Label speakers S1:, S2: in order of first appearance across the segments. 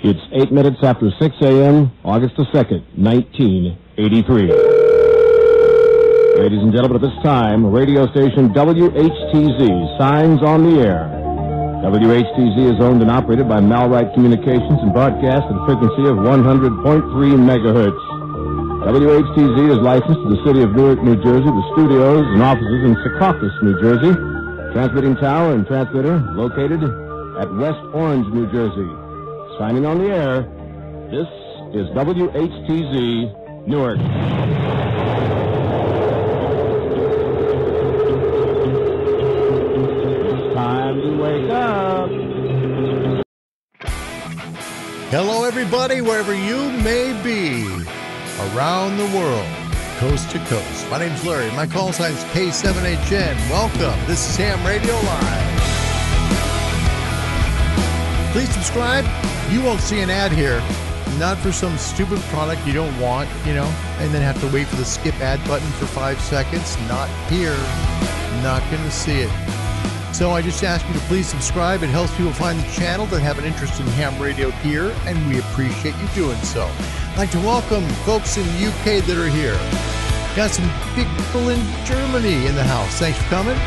S1: It's 8 minutes after 6 a.m., August the 2nd, 1983. Ladies and gentlemen, at this time, radio station WHTZ signs on the air. WHTZ is owned and operated by Malright Communications and broadcast at a frequency of 100.3 megahertz. WHTZ is licensed to the city of Newark, New Jersey, with studios and offices in Secaucus, New Jersey. Transmitting tower and transmitter located at West Orange, New Jersey. Signing on the air, this is WHTZ, Newark. It's time to wake up.
S2: Hello, everybody, wherever you may be, around the world, coast to coast. My name's Larry. My call sign's K7HN. Welcome. This is Ham Radio Live. Please subscribe. You won't see an ad here. Not for some stupid product you don't want, and then have to wait for the skip ad button for 5 seconds. Not here. Not going to see it. So I just ask you to please subscribe. It helps people find the channel that have an interest in ham radio here, and we appreciate you doing so. I'd like to welcome folks in the UK that are here. Got some big people in Germany in the house. Thanks for coming.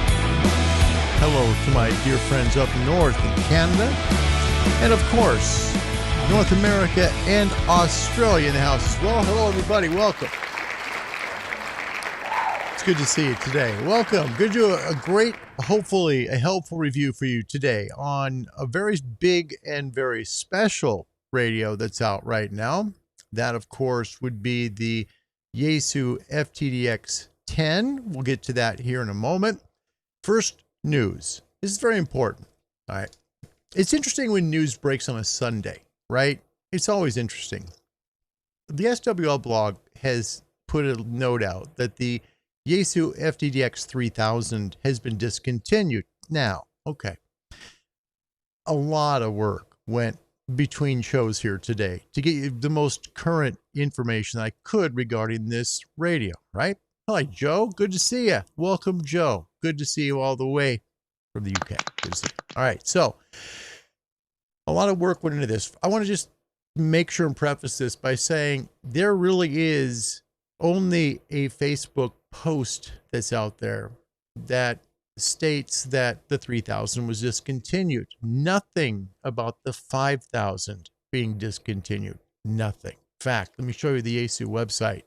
S2: Hello to my dear friends up north in Canada. And of course, North America and Australia in the house as well. Hello, everybody. Welcome. It's good to see you today. Welcome. Good to do a great, hopefully a helpful review for you today on a very big and very special radio that's out right now. That, of course, would be the Yaesu FTDX10. We'll get to that here in a moment. First, news. This is very important. All right. It's interesting when news breaks on a Sunday, right? It's always interesting. The SWL blog has put a note out that the Yaesu FTDX1000 has been discontinued. Now, okay. A lot of work went between shows here today to get you the most current information I could regarding this radio, right? Hi, Joe. Good to see you. Welcome, Joe. Good to see you all the way from the UK. Good to see you. All right. So a lot of work went into this. I want to just make sure and preface this by saying there really is only a Facebook post that's out there that states that the 3000 was discontinued. Nothing about the 5000 being discontinued. Nothing. In fact, let me show you the Yaesu website.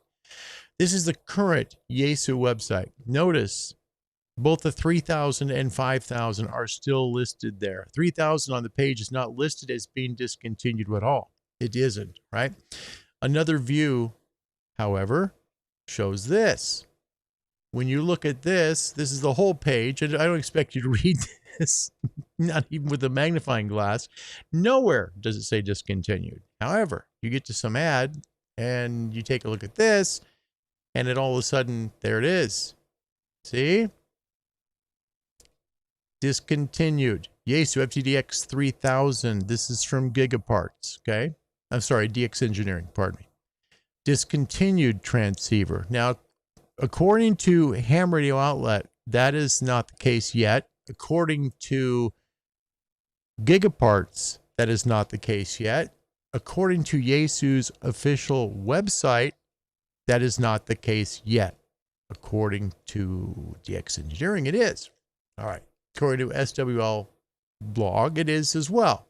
S2: This is the current Yaesu website. Notice both the 3000 and 5000 are still listed there. 3000 on the page is not listed as being discontinued at all. It isn't, right? Another view, however, shows this. When you look at this, this is the whole page, and I don't expect you to read this, not even with a magnifying glass. Nowhere does it say discontinued. However, you get to some ad, and you take a look at this, and then all of a sudden, there it is. See? Discontinued. Yaesu FTDX 3000. This is from Gigaparts, okay? I'm sorry, DX Engineering, pardon me. Discontinued transceiver. Now, according to Ham Radio Outlet, that is not the case yet. According to Gigaparts, that is not the case yet. According to Yaesu's official website, that is not the case yet. According to DX Engineering, it is. All right. According to SWL blog, it is as well.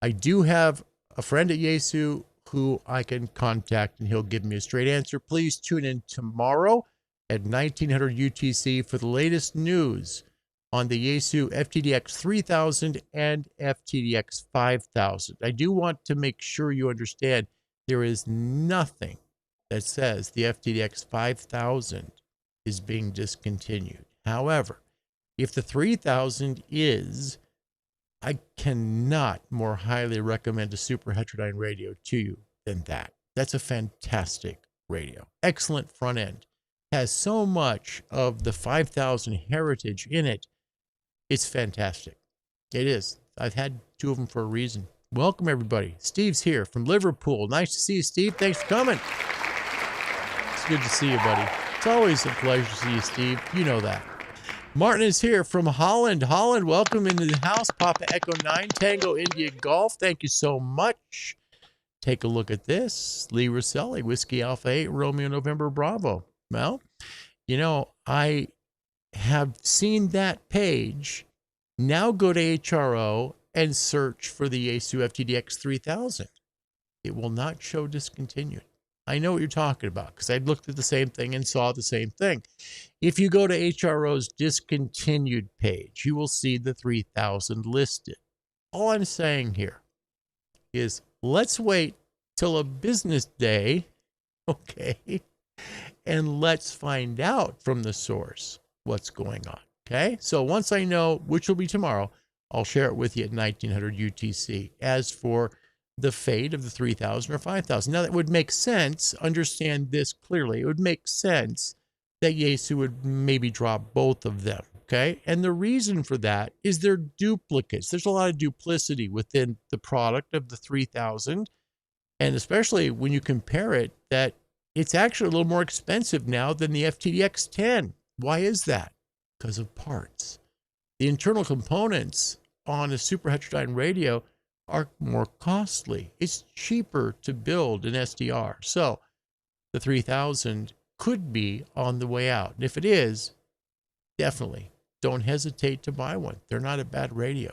S2: I do have a friend at Yaesu who I can contact, and he'll give me a straight answer. Please tune in tomorrow at 1900 UTC for the latest news on the Yaesu FTDX 3000 and FTDX 5000. I do want to make sure you understand there is nothing that says the FTDX 5000 is being discontinued. However, if the 3000 is, I cannot more highly recommend a super heterodyne radio to you than that. That's a fantastic radio. Excellent front end. Has so much of the 5000 heritage in it. It's fantastic. It is. I've had two of them for a reason. Welcome, everybody. Steve's here from Liverpool. Nice to see you, Steve. Thanks for coming. It's good to see you, buddy. It's always a pleasure to see you, Steve. You know that. Martin is here from Holland. Holland, welcome into the house. Papa Echo 9, Tango India Golf. Thank you so much. Take a look at this. Lee Rosselli, Whiskey Alpha 8, Romeo November Bravo. Well, you know, I have seen that page. Now go to HRO and search for the Yaesu FTDX1000. It will not show discontinued. I know what you're talking about because I looked at the same thing and saw the same thing. If you go to HRO's discontinued page, you will see the 3000 listed. All I'm saying here is let's wait till a business day, okay, and let's find out from the source what's going on, okay? So once I know, which will be tomorrow, I'll share it with you at 1900 UTC. As for the fate of the 3000 or 5000. Now that would make sense, understand this clearly, it would make sense that Yaesu would maybe drop both of them, okay? And the reason for that is they're duplicates. There's a lot of duplicity within the product of the 3000, and especially when you compare it, that it's actually a little more expensive now than the FTDX10. Why is that? Because of parts. The internal components on a super heterodyne radio are more costly. It's cheaper to build an SDR. So the 3000 could be on the way out. And if it is, definitely don't hesitate to buy one. They're not a bad radio.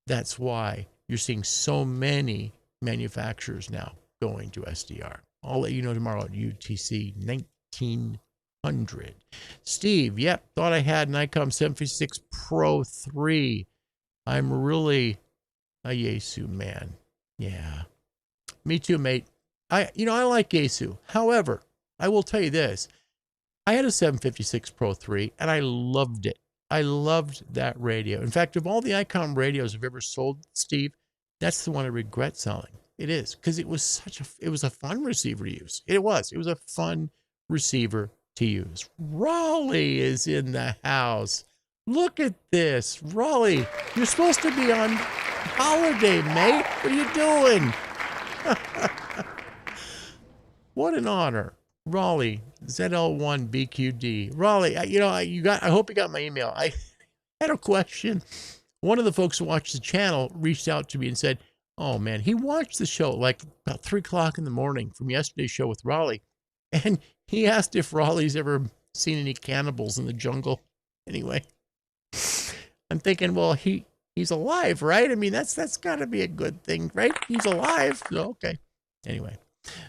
S2: That's why you're seeing so many manufacturers now going to SDR. I'll let you know tomorrow at UTC 1900. Steve, yep, thought I had an ICOM 756 Pro 3. I'm really a Yaesu man. Yeah. Me too, mate. I like Yaesu. However, I will tell you this. I had a 756 Pro 3 and I loved it. I loved that radio. In fact, of all the ICOM radios I've ever sold, Steve, that's the one I regret selling. It is, because it was a fun receiver to use. It was a fun receiver to use. Raleigh is in the house. Look at this. Raleigh, you're supposed to be on holiday, mate. What are you doing? What an honor. Raleigh, ZL1BQD. Raleigh, I hope you got my email. I had a question. One of the folks who watched the channel reached out to me and said, oh man, he watched the show like about 3 o'clock in the morning from yesterday's show with Raleigh. And he asked if Raleigh's ever seen any cannibals in the jungle. Anyway, I'm thinking, well, he's alive, right? I mean, that's got to be a good thing, right? He's alive. So, okay. Anyway,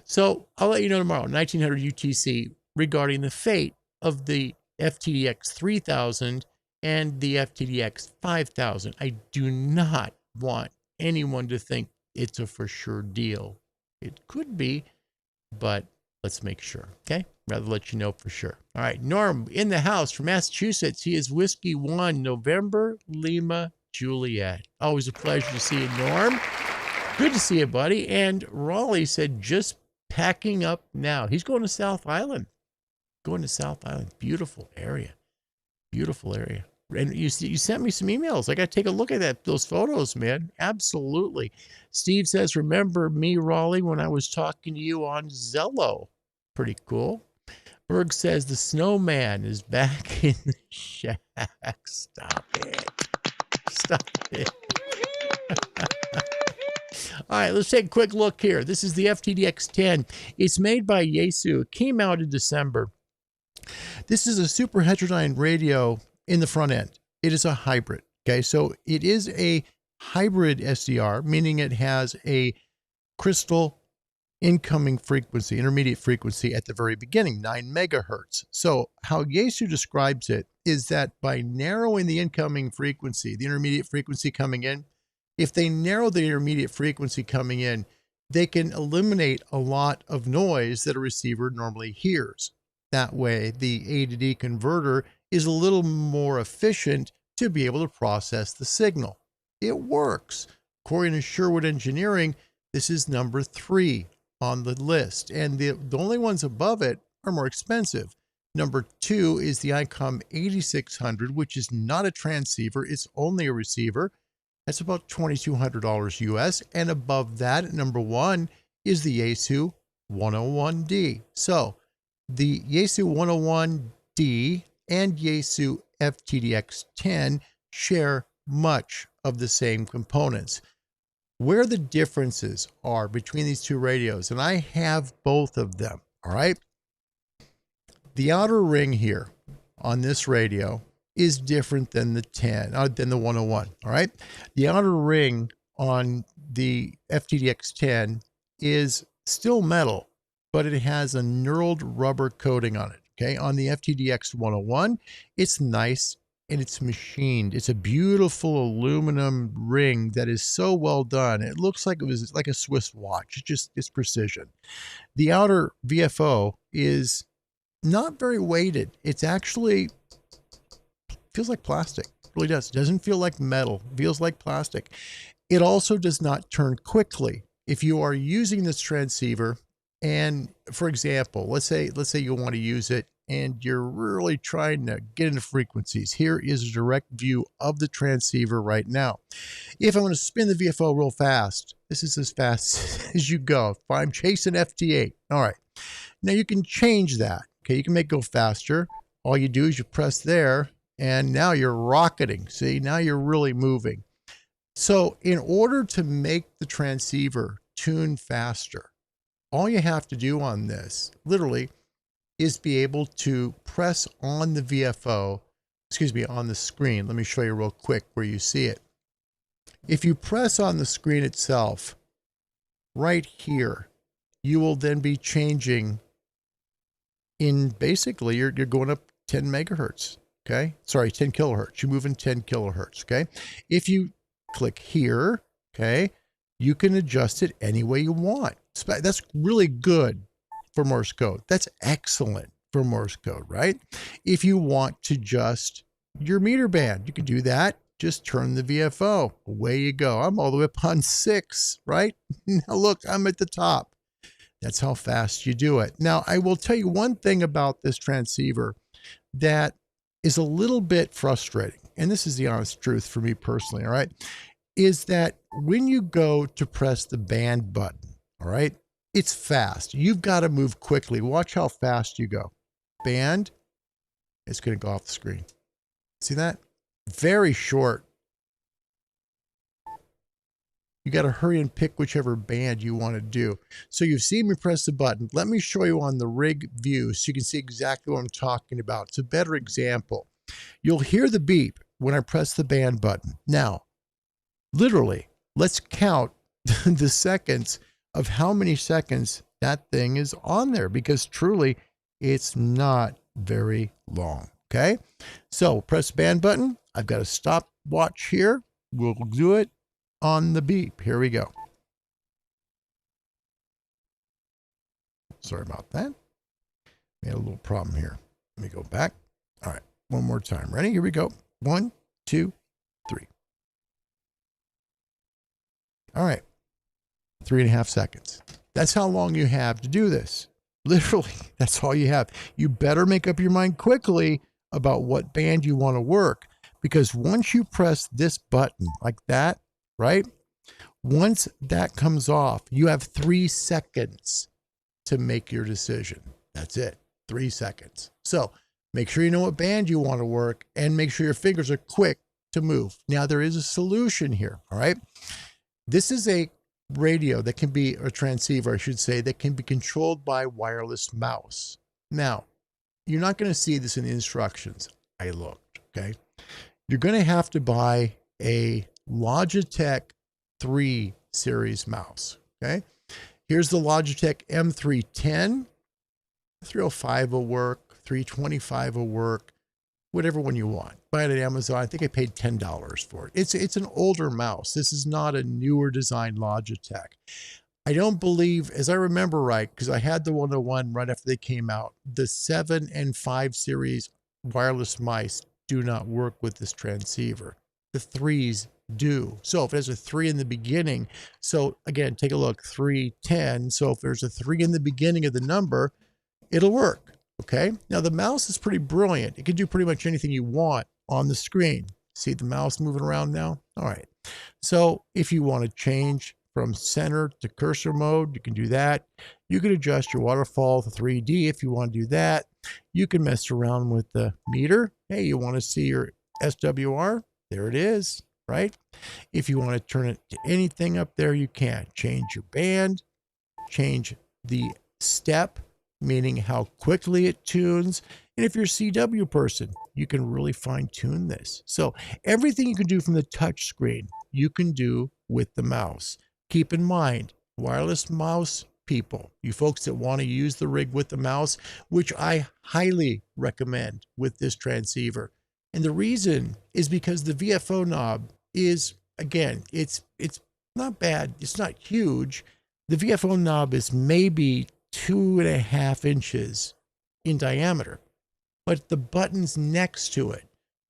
S2: so I'll let you know tomorrow, 1900 UTC, regarding the fate of the FTDX 3000 and the FTDX 5000. I do not want anyone to think it's a for sure deal. It could be, but let's make sure, okay? Rather let you know for sure. All right, Norm in the house from Massachusetts. He is Whiskey 1, November, Lima, Juliet. Always a pleasure to see you, Norm. Good to see you, buddy. And Raleigh said, just packing up now. He's going to South Island. Beautiful area. Beautiful area. And you sent me some emails. I got to take a look at those photos, man. Absolutely. Steve says, remember me, Raleigh, when I was talking to you on Zello. Pretty cool. Berg says, the snowman is back in the shack. Stop it. Stop it. All right, let's take a quick look here. This is the FTDX10. It's made by Yaesu. It came out in December. This is a super heterodyne radio in the front end. It is a hybrid. Okay, so it is a hybrid SDR, meaning it has a crystal incoming frequency, intermediate frequency at the very beginning, 9 megahertz. So how Yaesu describes it is that by narrowing the incoming frequency, the intermediate frequency coming in, if they narrow the intermediate frequency coming in, they can eliminate a lot of noise that a receiver normally hears. That way, the A to D converter is a little more efficient to be able to process the signal. It works. According to Sherwood Engineering, this is number 3 on the list, and the only ones above it are more expensive. Number 2 is the ICOM 8600, which is not a transceiver, it's only a receiver. That's about $2,200 US. And above that, number 1 is the Yaesu 101D. So the Yaesu 101D and Yaesu FTDX10 share much of the same components. Where the differences are between these two radios, and I have both of them, all right? The outer ring here on this radio is different than the 101, all right? The outer ring on the FTDX10 is still metal, but it has a knurled rubber coating on it, okay? On the FTDX101, it's nice and it's machined. It's a beautiful aluminum ring that is so well done. It looks like it was like a Swiss watch. It's precision. The outer VFO is not very weighted. It's actually feels like plastic. It really does. It doesn't feel like metal. It feels like plastic. It also does not turn quickly. If you are using this transceiver, and for example, let's say you want to use it and you're really trying to get into frequencies. Here is a direct view of the transceiver right now. If I want to spin the VFO real fast, this is as fast as you go. If I'm chasing FT8, all right. Now you can change that. Okay, you can make it go faster. All you do is you press there, and now you're rocketing. See, now you're really moving. So in order to make the transceiver tune faster, all you have to do on this, literally, is be able to press on the VFO, on the screen. Let me show you real quick where you see it. If you press on the screen itself, right here, you will then be changing in basically, you're going up 10 megahertz, okay? Sorry, 10 kilohertz. You're moving 10 kilohertz, okay? If you click here, okay, you can adjust it any way you want. That's really good for Morse code. That's excellent for Morse code, right? If you want to adjust your meter band, you can do that. Just turn the VFO. Away you go. I'm all the way up on 6, right? Now look, I'm at the top. That's how fast you do it. Now, I will tell you one thing about this transceiver that is a little bit frustrating, and this is the honest truth for me personally, all right, is that when you go to press the band button, all right, it's fast. You've got to move quickly. Watch how fast you go. Band, it's going to go off the screen. See that? Very short. You got to hurry and pick whichever band you want to do. So you've seen me press the button. Let me show you on the rig view so you can see exactly what I'm talking about. It's a better example. You'll hear the beep when I press the band button. Now, literally, let's count the seconds of how many seconds that thing is on there, because truly it's not very long. Okay. So press the band button. I've got a stopwatch here. We'll do it on the beep. Here we go. Sorry about that. We had a little problem here. Let me go back. All right. One more time. Ready? Here we go. 1, 2, 3. All right. 3.5 seconds. That's how long you have to do this. Literally, that's all you have. You better make up your mind quickly about what band you want to work, because once you press this button like that, right? Once that comes off, you have 3 seconds to make your decision. That's it. 3 seconds. So make sure you know what band you want to work, and make sure your fingers are quick to move. Now, there is a solution here. All right. This is a radio that can be, a transceiver, I should say, that can be controlled by wireless mouse. Now, you're not going to see this in the instructions. I looked, okay? You're going to have to buy a Logitech 3 series mouse, okay? Here's the Logitech M310. 305 will work, 325 will work, whatever one you want. Buy it at Amazon. I think I paid $10 for it. It's an older mouse. This is not a newer design Logitech. I don't believe, as I remember right, because I had the 101 right after they came out, the 7 and 5 series wireless mice do not work with this transceiver. The 3s do. So if there's a 3 in the beginning, so again, take a look, 310. So if there's a 3 in the beginning of the number, it'll work. Okay. Now the mouse is pretty brilliant. It can do pretty much anything you want on the screen. See the mouse moving around now? All right. So if you want to change from center to cursor mode, you can do that. You can adjust your waterfall to 3D if you want to do that. You can mess around with the meter Hey, you want to see your SWR? There it is, right? If you want to turn it to anything up there, you can. Change your band, change the step, meaning how quickly it tunes. And if you're a CW person, you can really fine tune this. So everything you can do from the touch screen, you can do with the mouse. Keep in mind, wireless mouse people, you folks that want to use the rig with the mouse, which I highly recommend with this transceiver. And the reason is because the VFO knob is, again, it's not bad. It's not huge. The VFO knob is maybe 2.5 inches in diameter, but the buttons next to it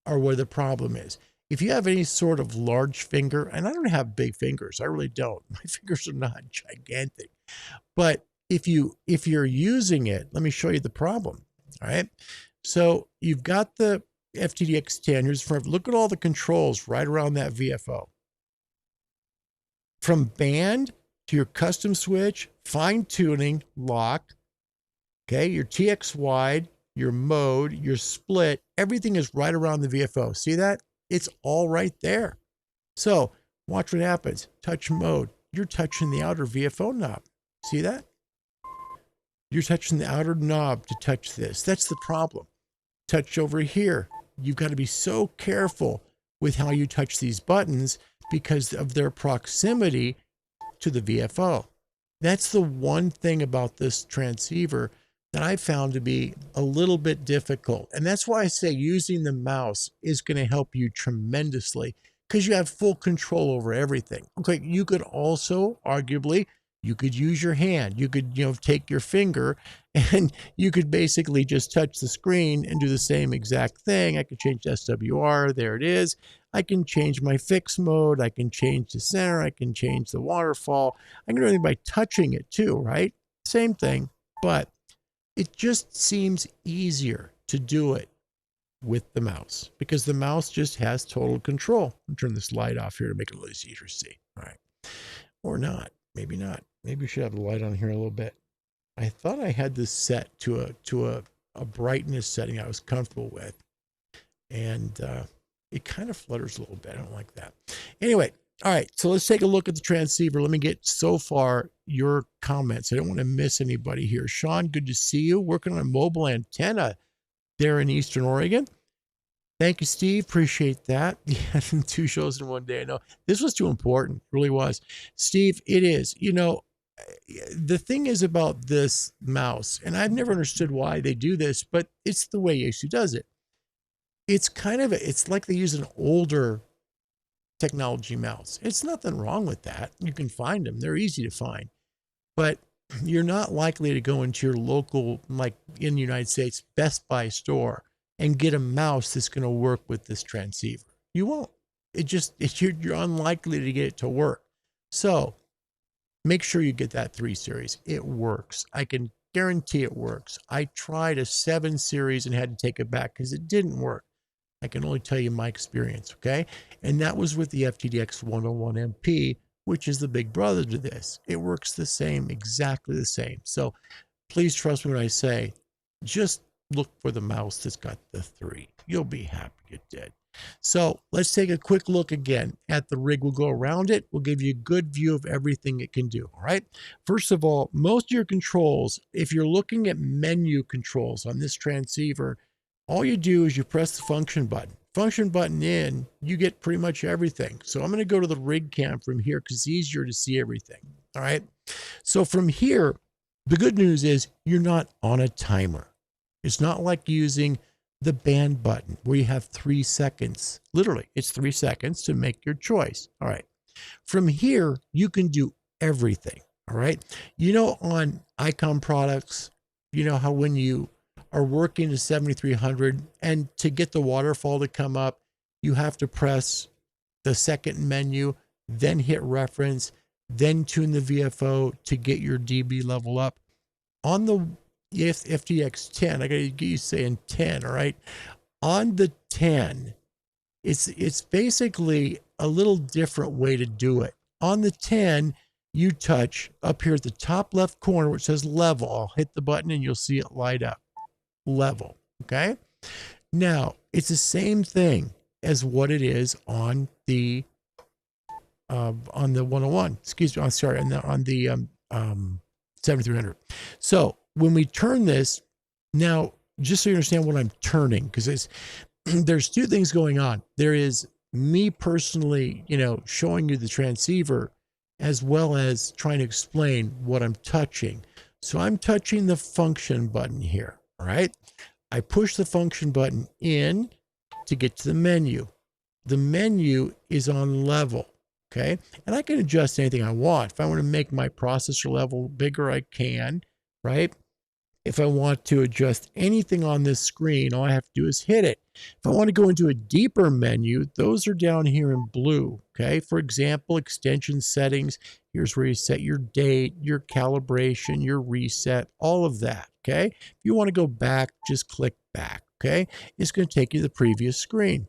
S2: are where the problem is. If you have any sort of large finger, and I don't have big fingers, I really don't. My fingers are not gigantic. But if you're using it, let me show you the problem. All right. So you've got the FTDX10. Here's from, look at all the controls right around that VFO. From band to your custom switch, fine tuning, lock, okay, your TX wide, your mode, your split, everything is right around the VFO. See that? It's all right there. So watch what happens. Touch mode. You're touching the outer VFO knob. See that? You're touching the outer knob to touch this. That's the problem. Touch over here. You've got to be so careful with how you touch these buttons because of their proximity to the VFO. That's the one thing about this transceiver that I found to be a little bit difficult. And that's why I say using the mouse is going to help you tremendously because you have full control over everything. Okay, you could also arguably, you could use your hand. You could, take your finger and you could basically just touch the screen and do the same exact thing. I could change SWR. There it is. I can change my fix mode. I can change the center. I can change the waterfall. I can do everything by touching it too, right? Same thing, but it just seems easier to do it with the mouse because the mouse just has total control. I'll turn this light off here to make it a little easier to see. All right. Or not. Maybe not. Maybe we should have the light on here a little bit. I thought I had this set to a brightness setting I was comfortable with. And it kind of flutters a little bit. I don't like that. Anyway, all right. So let's take a look at the transceiver. Let me get so far your comments. I don't want to miss anybody here. Sean, good to see you. Working on a mobile antenna there in Eastern Oregon. Thank you, Steve. Appreciate that. Yeah, 2 shows in one day. I know this was too important. It really was. Steve, it is. The thing is about this mouse, and I've never understood why they do this, but it's the way Yaesu does it. It's it's like they use an older technology mouse. It's nothing wrong with that. You can find them. They're easy to find. But you're not likely to go into your local, like in the United States, Best Buy store and get a mouse that's going to work with this transceiver. You won't. You're unlikely to get it to work. So make sure you get that 3 series. It works. I can guarantee it works. I tried a 7 series and had to take it back because it didn't work. I can only tell you my experience, okay? And that was with the FTDX101 MP, which is the big brother to this. It works the same, exactly the same. So please trust me when I say, just look for the mouse that's got the 3. You'll be happy you did. So let's take a quick look again at the rig. We'll go around it. We'll give you a good view of everything it can do, all right? First of all, most of your controls, if you're looking at menu controls on this transceiver, all you do is you press the function button. Function button in, you get pretty much everything. So I'm going to go to the rig cam from here because it's easier to see everything, all right? So from here, the good news is you're not on a timer. It's not like using the band button where you have 3 seconds. Literally, it's 3 seconds to make your choice. All right. From here, you can do everything. All right. On Icon products, how when you are working to 7300 and to get the waterfall to come up, you have to press the second menu, then hit reference, then tune the VFO to get your dB level up. On the FTDX10, I got to get you saying 10, all right? On the 10, it's basically a little different way to do it. On the 10, you touch up here at the top left corner where it says level. I'll hit the button and you'll see it light up. Level, okay? Now, it's the same thing as what it is on the 101. Excuse me. I'm sorry, on the 7300. So when we turn this, now just so you understand what I'm turning, because there's two things going on. There is me personally, showing you the transceiver, as well as trying to explain what I'm touching. So I'm touching the function button here. All right. I push the function button in to get to the menu. The menu is on level. Okay. And I can adjust anything I want. If I want to make my processor level bigger, I can, right? If I want to adjust anything on this screen, all I have to do is hit it. If I want to go into a deeper menu, those are down here in blue. Okay. For example, extension settings. Here's where you set your date, your calibration, your reset, all of that. Okay. If you want to go back, just click back. Okay. It's going to take you to the previous screen.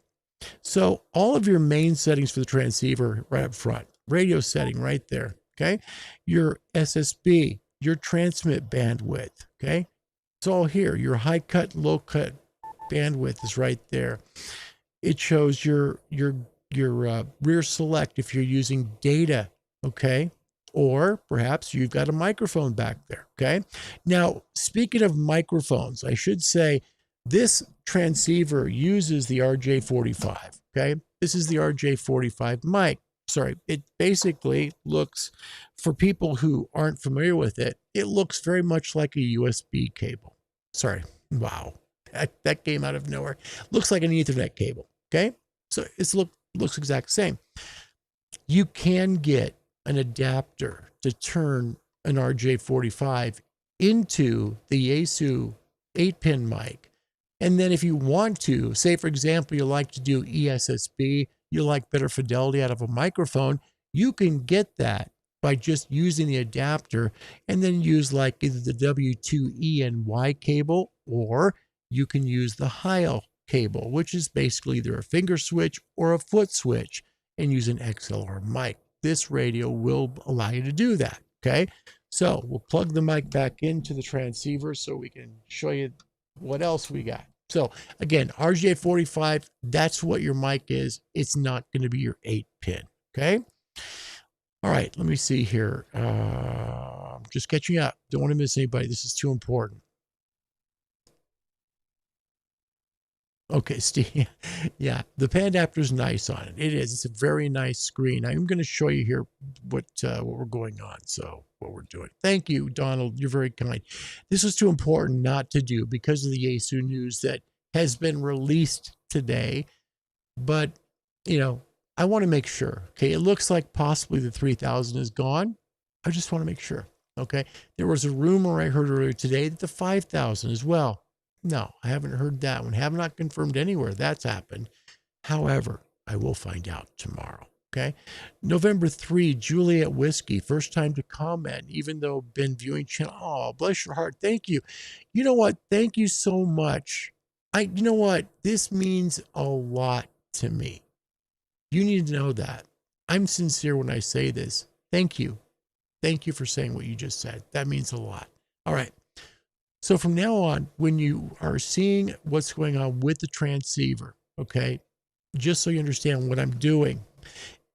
S2: So all of your main settings for the transceiver right up front, radio setting right there. Okay. Your SSB, your transmit bandwidth. Okay. It's all here. Your high cut, low cut bandwidth is right there. It shows your rear select if you're using data. Okay. Or perhaps you've got a microphone back there. Okay. Now, speaking of microphones, I should say this transceiver uses the RJ45. Okay. This is the RJ45 mic. Sorry. It basically looks, for people who aren't familiar with it, it looks very much like a USB cable. Sorry. Wow. That came out of nowhere. Looks like an Ethernet cable. Okay. So it's looks exact same. You can get an adapter to turn an RJ45 into the Yaesu 8-pin mic. And then if you want to, say, for example, you like to do ESSB, you like better fidelity out of a microphone, you can get that by just using the adapter and then use like either the W2E and Y cable, or you can use the Heil cable, which is basically either a finger switch or a foot switch, and use an XLR mic. This radio will allow you to do that. Okay. So we'll plug the mic back into the transceiver so we can show you what else we got. So again, RJ45, that's what your mic is. It's not going to be your 8-pin. Okay. All right. Let me see here. Just catching up. Don't want to miss anybody. This is too important. Okay, Steve. Yeah, the pan adapter is nice on it. It is. It's a very nice screen. I'm going to show you here what we're going on. So what we're doing. Thank you, Donald. You're very kind. This is too important not to do because of the Yaesu news that has been released today. But, I want to make sure. Okay, it looks like possibly the 3000 is gone. I just want to make sure. Okay, there was a rumor I heard earlier today that the 5000 as well. No, I haven't heard that one. Have not confirmed anywhere that's happened. However, I will find out tomorrow. Okay. November 3, Juliet Whiskey, first time to comment, even though been viewing channel. Oh, bless your heart. Thank you. You know what? Thank you so much. You know what? This means a lot to me. You need to know that. I'm sincere when I say this. Thank you. Thank you for saying what you just said. That means a lot. All right. So from now on, when you are seeing what's going on with the transceiver, okay, just so you understand what I'm doing,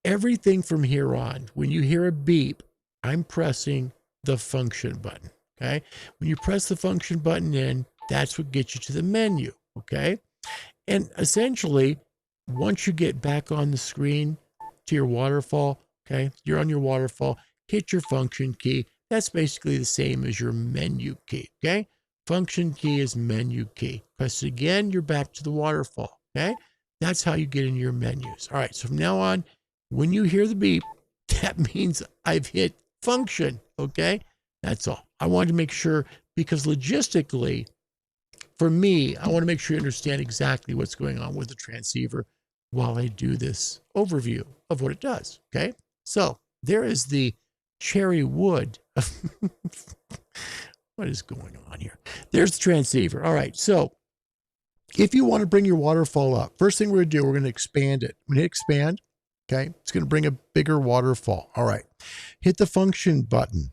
S2: everything from here on, when you hear a beep, I'm pressing the function button, okay? When you press the function button in, that's what gets you to the menu, okay? And essentially, once you get back on the screen to your waterfall, okay, you're on your waterfall, hit your function key. That's basically the same as your menu key, okay? Function key is menu key. Press it again, you're back to the waterfall, okay? That's how you get into your menus. All right, so from now on, when you hear the beep, that means I've hit function, okay? That's all. I wanted to make sure, because logistically, for me, I want to make sure you understand exactly what's going on with the transceiver while I do this overview of what it does, okay? So there is the cherry wood. What is going on here? There's the transceiver. All right. So if you want to bring your waterfall up, first thing we're going to do, we're going to expand it. I'm going to hit expand. Okay. It's going to bring a bigger waterfall. All right. Hit the function button.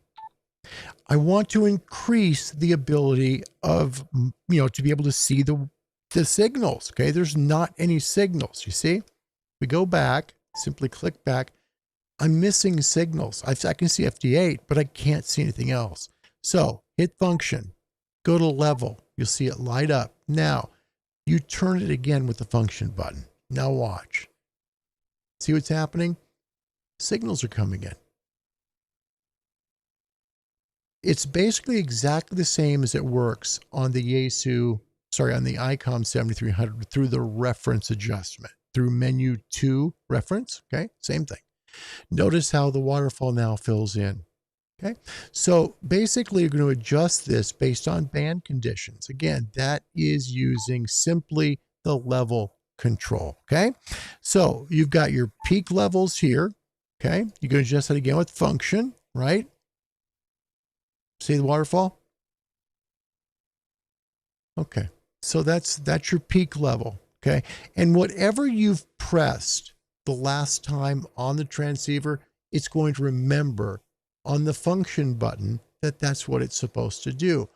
S2: I want to increase the ability of, to be able to see the the signals. Okay, there's not any signals. You see, we go back, simply click back. I'm missing signals. I can see FT8, but I can't see anything else. So hit function, go to level. You'll see it light up. Now you turn it again with the function button. Now watch. See what's happening? Signals are coming in. It's basically exactly the same as it works on the Yaesu, on the ICOM 7300 through the reference adjustment, through menu 2 reference. Okay, same thing. Notice how the waterfall now fills in. Okay, so basically you're going to adjust this based on band conditions. Again, that is using simply the level control. Okay, so you've got your peak levels here. Okay, you can adjust that again with function, right? See the waterfall? Okay, so that's your peak level. Okay, and whatever you've pressed the last time on the transceiver, it's going to remember on the function button that that's what it's supposed to do.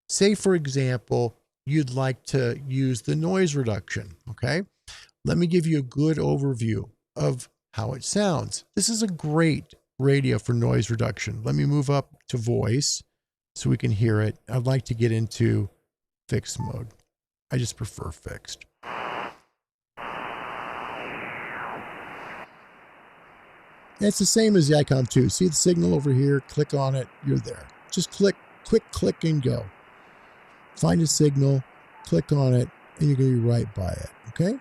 S2: Say, for example, you'd like to use the noise reduction. Okay, let me give you a good overview of how it sounds. This is a great radio for noise reduction. Let me move up to voice so we can hear it. I'd like to get into fixed mode. I just prefer fixed. It's the same as the ICOM 2. See the signal over here? Click on it. You're there. Just quick click and go. Find a signal, click on it, and you're going to be right by it. Okay?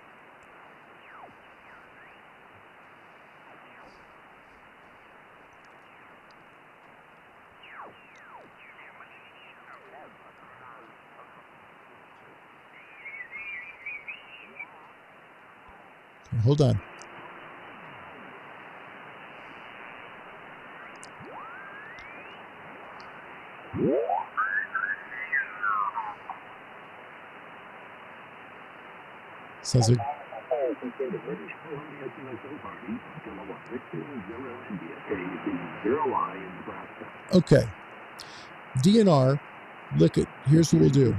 S2: Hold on. Sounds like okay. DNR, look at, here's what we'll do.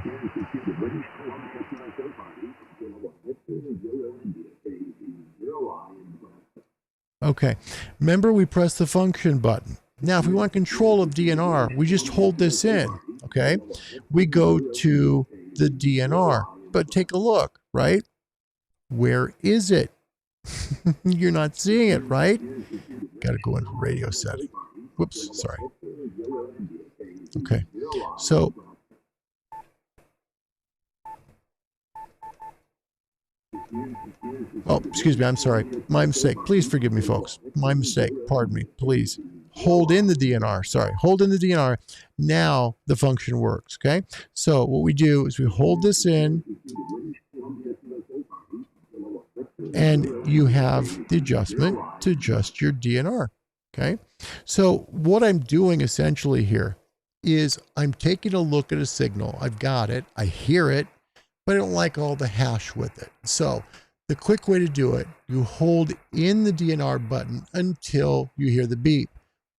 S2: Okay, remember we press the function button. Now, if we want control of DNR, we just hold this in, okay? We go to the DNR, but take a look, right? Where is it? You're not seeing it, right? Got to go into radio setting. Whoops, sorry. Okay, so oh, excuse me, I'm sorry. My mistake. Please forgive me, folks. My mistake. Pardon me, please. Hold in the DNR. Sorry, hold in the DNR. Now the function works, okay? So what we do is we hold this in, and you have the adjustment to adjust your DNR, okay? So what I'm doing essentially here is I'm taking a look at a signal. I've got it. I hear it, but I don't like all the hash with it. So the quick way to do it, you hold in the DNR button until you hear the beep.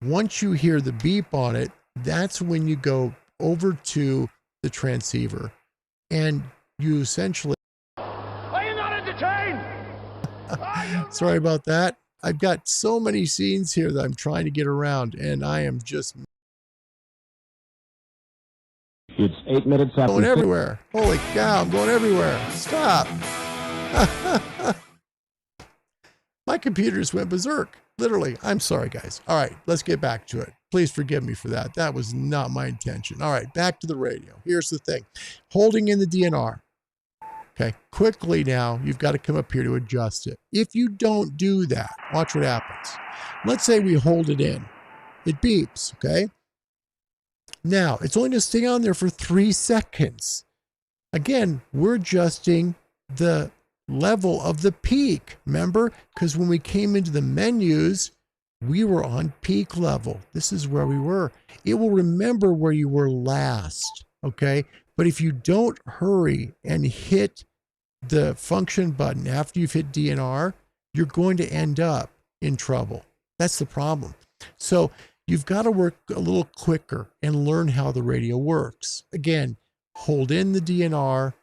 S2: Once you hear the beep on it, that's when you go over to the transceiver and you essentially...
S3: Are you not entertained?
S2: Sorry about that. I've got so many scenes here that I'm trying to get around, and I am just...
S1: It's 8 minutes after...
S2: Going everywhere. Holy cow, I'm going everywhere. Stop. My computer just went berserk. Literally. I'm sorry, guys. All right, let's get back to it. Please forgive me for that. That was not my intention. All right, back to the radio. Here's the thing. Holding in the DNR. Okay, quickly now, you've got to come up here to adjust it. If you don't do that, watch what happens. Let's say we hold it in. It beeps, okay? Now, it's only going to stay on there for 3 seconds. Again, we're adjusting the level of the peak, remember? Because when we came into the menus, we were on peak level. This is where we were. It will remember where you were last, okay? But if you don't hurry and hit the function button after you've hit DNR, you're going to end up in trouble. That's the problem. So you've got to work a little quicker and learn how the radio works. Again, hold in the DNR,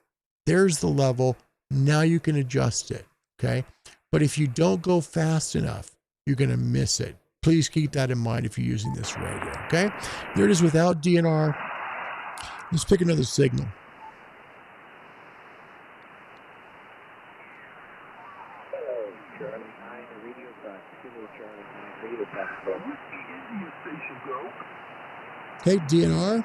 S2: There's the level. Now you can adjust it, okay? But if you don't go fast enough, you're going to miss it. Please keep that in mind if you're using this radio, okay? There it is without DNR. Let's pick another signal. Okay, DNR.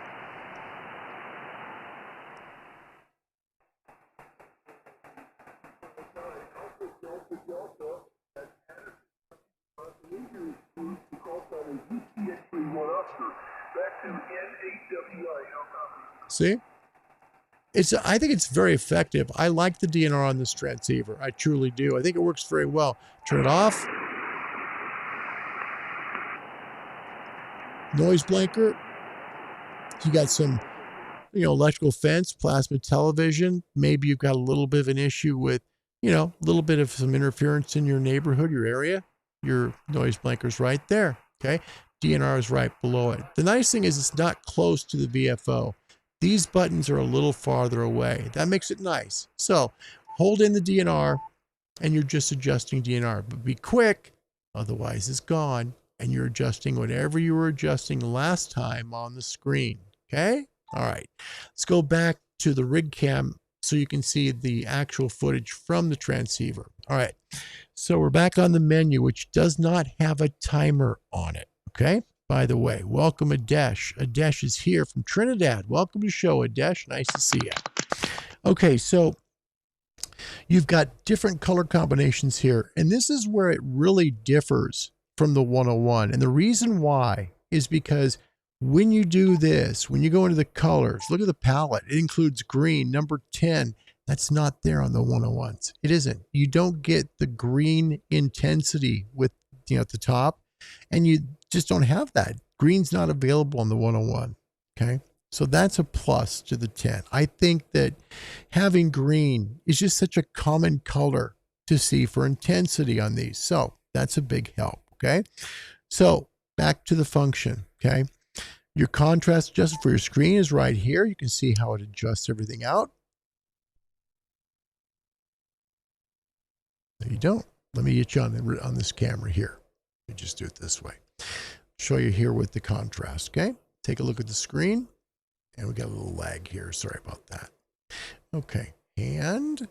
S2: See? I think it's very effective. I like the DNR on this transceiver. I truly do. I think it works very well. Turn it off. Noise blanker. You got some, electrical fence, plasma television. Maybe you've got a little bit of an issue with, a little bit of some interference in your neighborhood, your area. Your noise blanker's right there, okay? DNR is right below it. The nice thing is it's not close to the VFO. These buttons are a little farther away. That makes it nice. So hold in the DNR and you're just adjusting DNR, but be quick, otherwise it's gone and you're adjusting whatever you were adjusting last time on the screen, okay? All right, let's go back to the rig cam so you can see the actual footage from the transceiver. All right, so we're back on the menu, which does not have a timer on it, okay? By the way, welcome Adesh. Adesh is here from Trinidad. Welcome to the show, Adesh. Nice to see you. Okay, so you've got different color combinations here, and this is where it really differs from the 101. And the reason why is because when you do this, when you go into the colors, look at the palette. It includes green, number 10. That's not there on the 101s. It isn't. You don't get the green intensity with, at the top, and you just don't have that. Green's not available on the 101, okay? So that's a plus to the 10. I think that having green is just such a common color to see for intensity on these. So that's a big help, okay? So back to the function, okay? Your contrast adjustment for your screen is right here. You can see how it adjusts everything out. No, you don't. Let me get you on this camera here. Let me just do it this way. Show you here with the contrast, okay? Take a look at the screen. And we got a little lag here. Sorry about that. Okay. And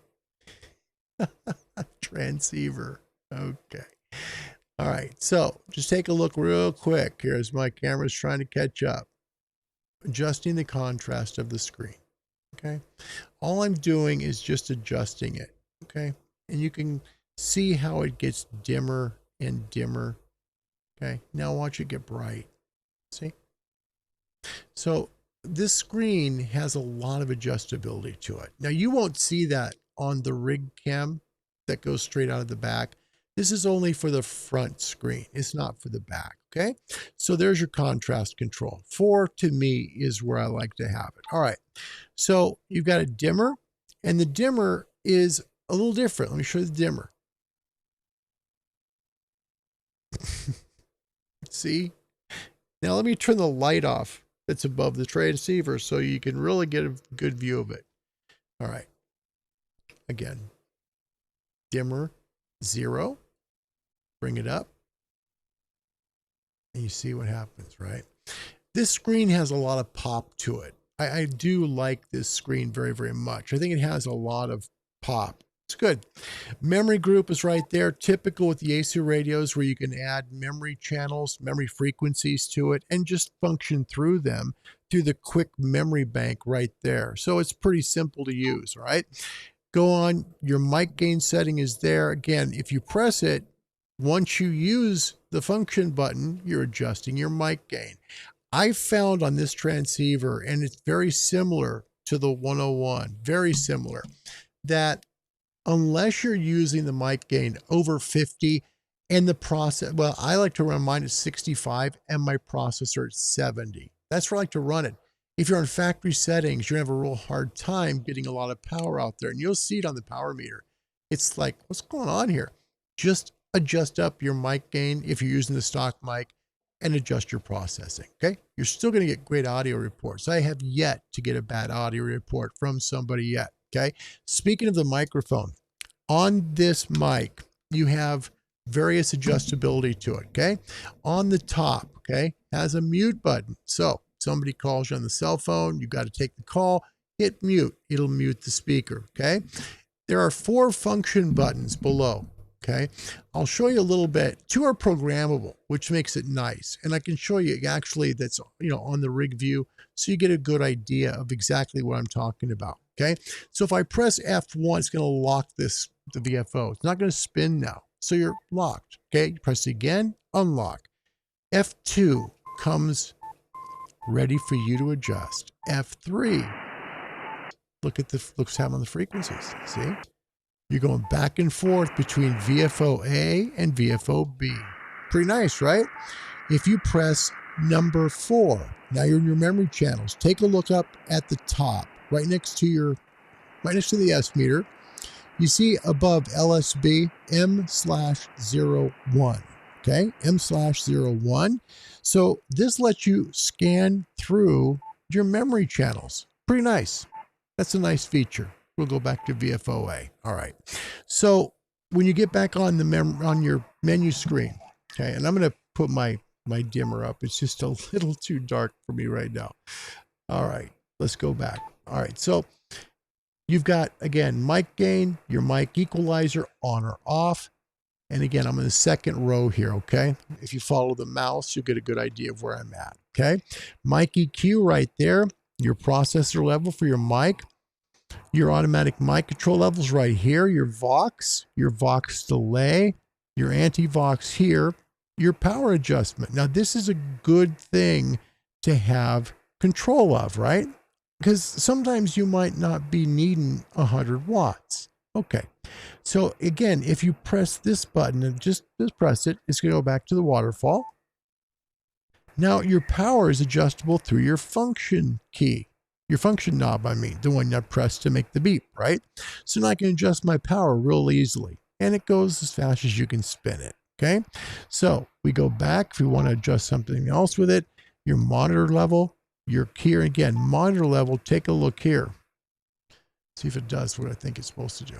S2: transceiver. Okay. All right. So just take a look real quick here as my camera's trying to catch up. Adjusting the contrast of the screen. Okay. All I'm doing is just adjusting it. Okay. And you can see how it gets dimmer and dimmer. Okay. Now watch it get bright. See? So this screen has a lot of adjustability to it. Now you won't see that on the rig cam that goes straight out of the back. This is only for the front screen. It's not for the back, okay? So there's your contrast control. 4 to me is where I like to have it. All right, so you've got a dimmer, and the dimmer is a little different. Let me show you the dimmer. See? Now let me turn the light off that's above the transceiver so you can really get a good view of it. All right. Again, dimmer 0. Bring it up. And you see what happens, right? This screen has a lot of pop to it. I do like this screen very, very much. I think it has a lot of pop. It's good. Memory group is right there, typical with the Yaesu radios where you can add memory channels, memory frequencies to it, and just function through them through the quick memory bank right there. So it's pretty simple to use, right? Go on, your mic gain setting is there. Again, if you press it, once you use the function button, you're adjusting your mic gain. I found on this transceiver, and it's very similar to the 101, very similar, that unless you're using the mic gain over 50 and the process, well, I like to run mine at 65 and my processor at 70. That's where I like to run it. If you're on factory settings, you're gonna have a real hard time getting a lot of power out there, and you'll see it on the power meter. It's like, what's going on here? Just adjust up your mic gain if you're using the stock mic and adjust your processing, okay? You're still gonna get great audio reports. I have yet to get a bad audio report from somebody yet. Okay. Speaking of the microphone, on this mic, you have various adjustability to it. Okay. On the top, okay, has a mute button. So somebody calls you on the cell phone, you got to take the call, hit mute. It'll mute the speaker. Okay. There are 4 function buttons below. Okay. I'll show you a little bit. 2 are programmable, which makes it nice. And I can show you actually that's, on the rig view, so you get a good idea of exactly what I'm talking about. Okay. So if I press F1, it's going to lock the VFO. It's not going to spin now. So you're locked. Okay. You press it again, unlock. F2 comes ready for you to adjust. F3, look what's happening on the frequencies. See? You're going back and forth between VFO A and VFO B. Pretty nice, right? If you press number 4, now you're in your memory channels. Take a look up at the top, right next to the S meter. You see above LSB M/01. Okay, M/01. So this lets you scan through your memory channels. Pretty nice. That's a nice feature. We'll go back to VFOA. All right. So when you get back on on your menu screen, okay, and I'm going to put my dimmer up. It's just a little too dark for me right now. All right, let's go back. All right, so you've got, again, mic gain, your mic equalizer on or off. And again, I'm in the second row here, okay? If you follow the mouse, you'll get a good idea of where I'm at, okay? Mic EQ right there, your processor level for your mic. Your automatic mic control levels right here, your Vox delay, your anti-Vox here, your power adjustment. Now, this is a good thing to have control of, right? Because sometimes you might not be needing 100 watts. Okay. So again, if you press this button and just press it, it's going to go back to the waterfall. Now, your power is adjustable through your function key. Your function knob, I mean, the one you press to make the beep, right? So now I can adjust my power real easily, and it goes as fast as you can spin it, okay? So we go back if we want to adjust something else with it. Your monitor level, your here again, monitor level, take a look here. See if it does what I think it's supposed to do.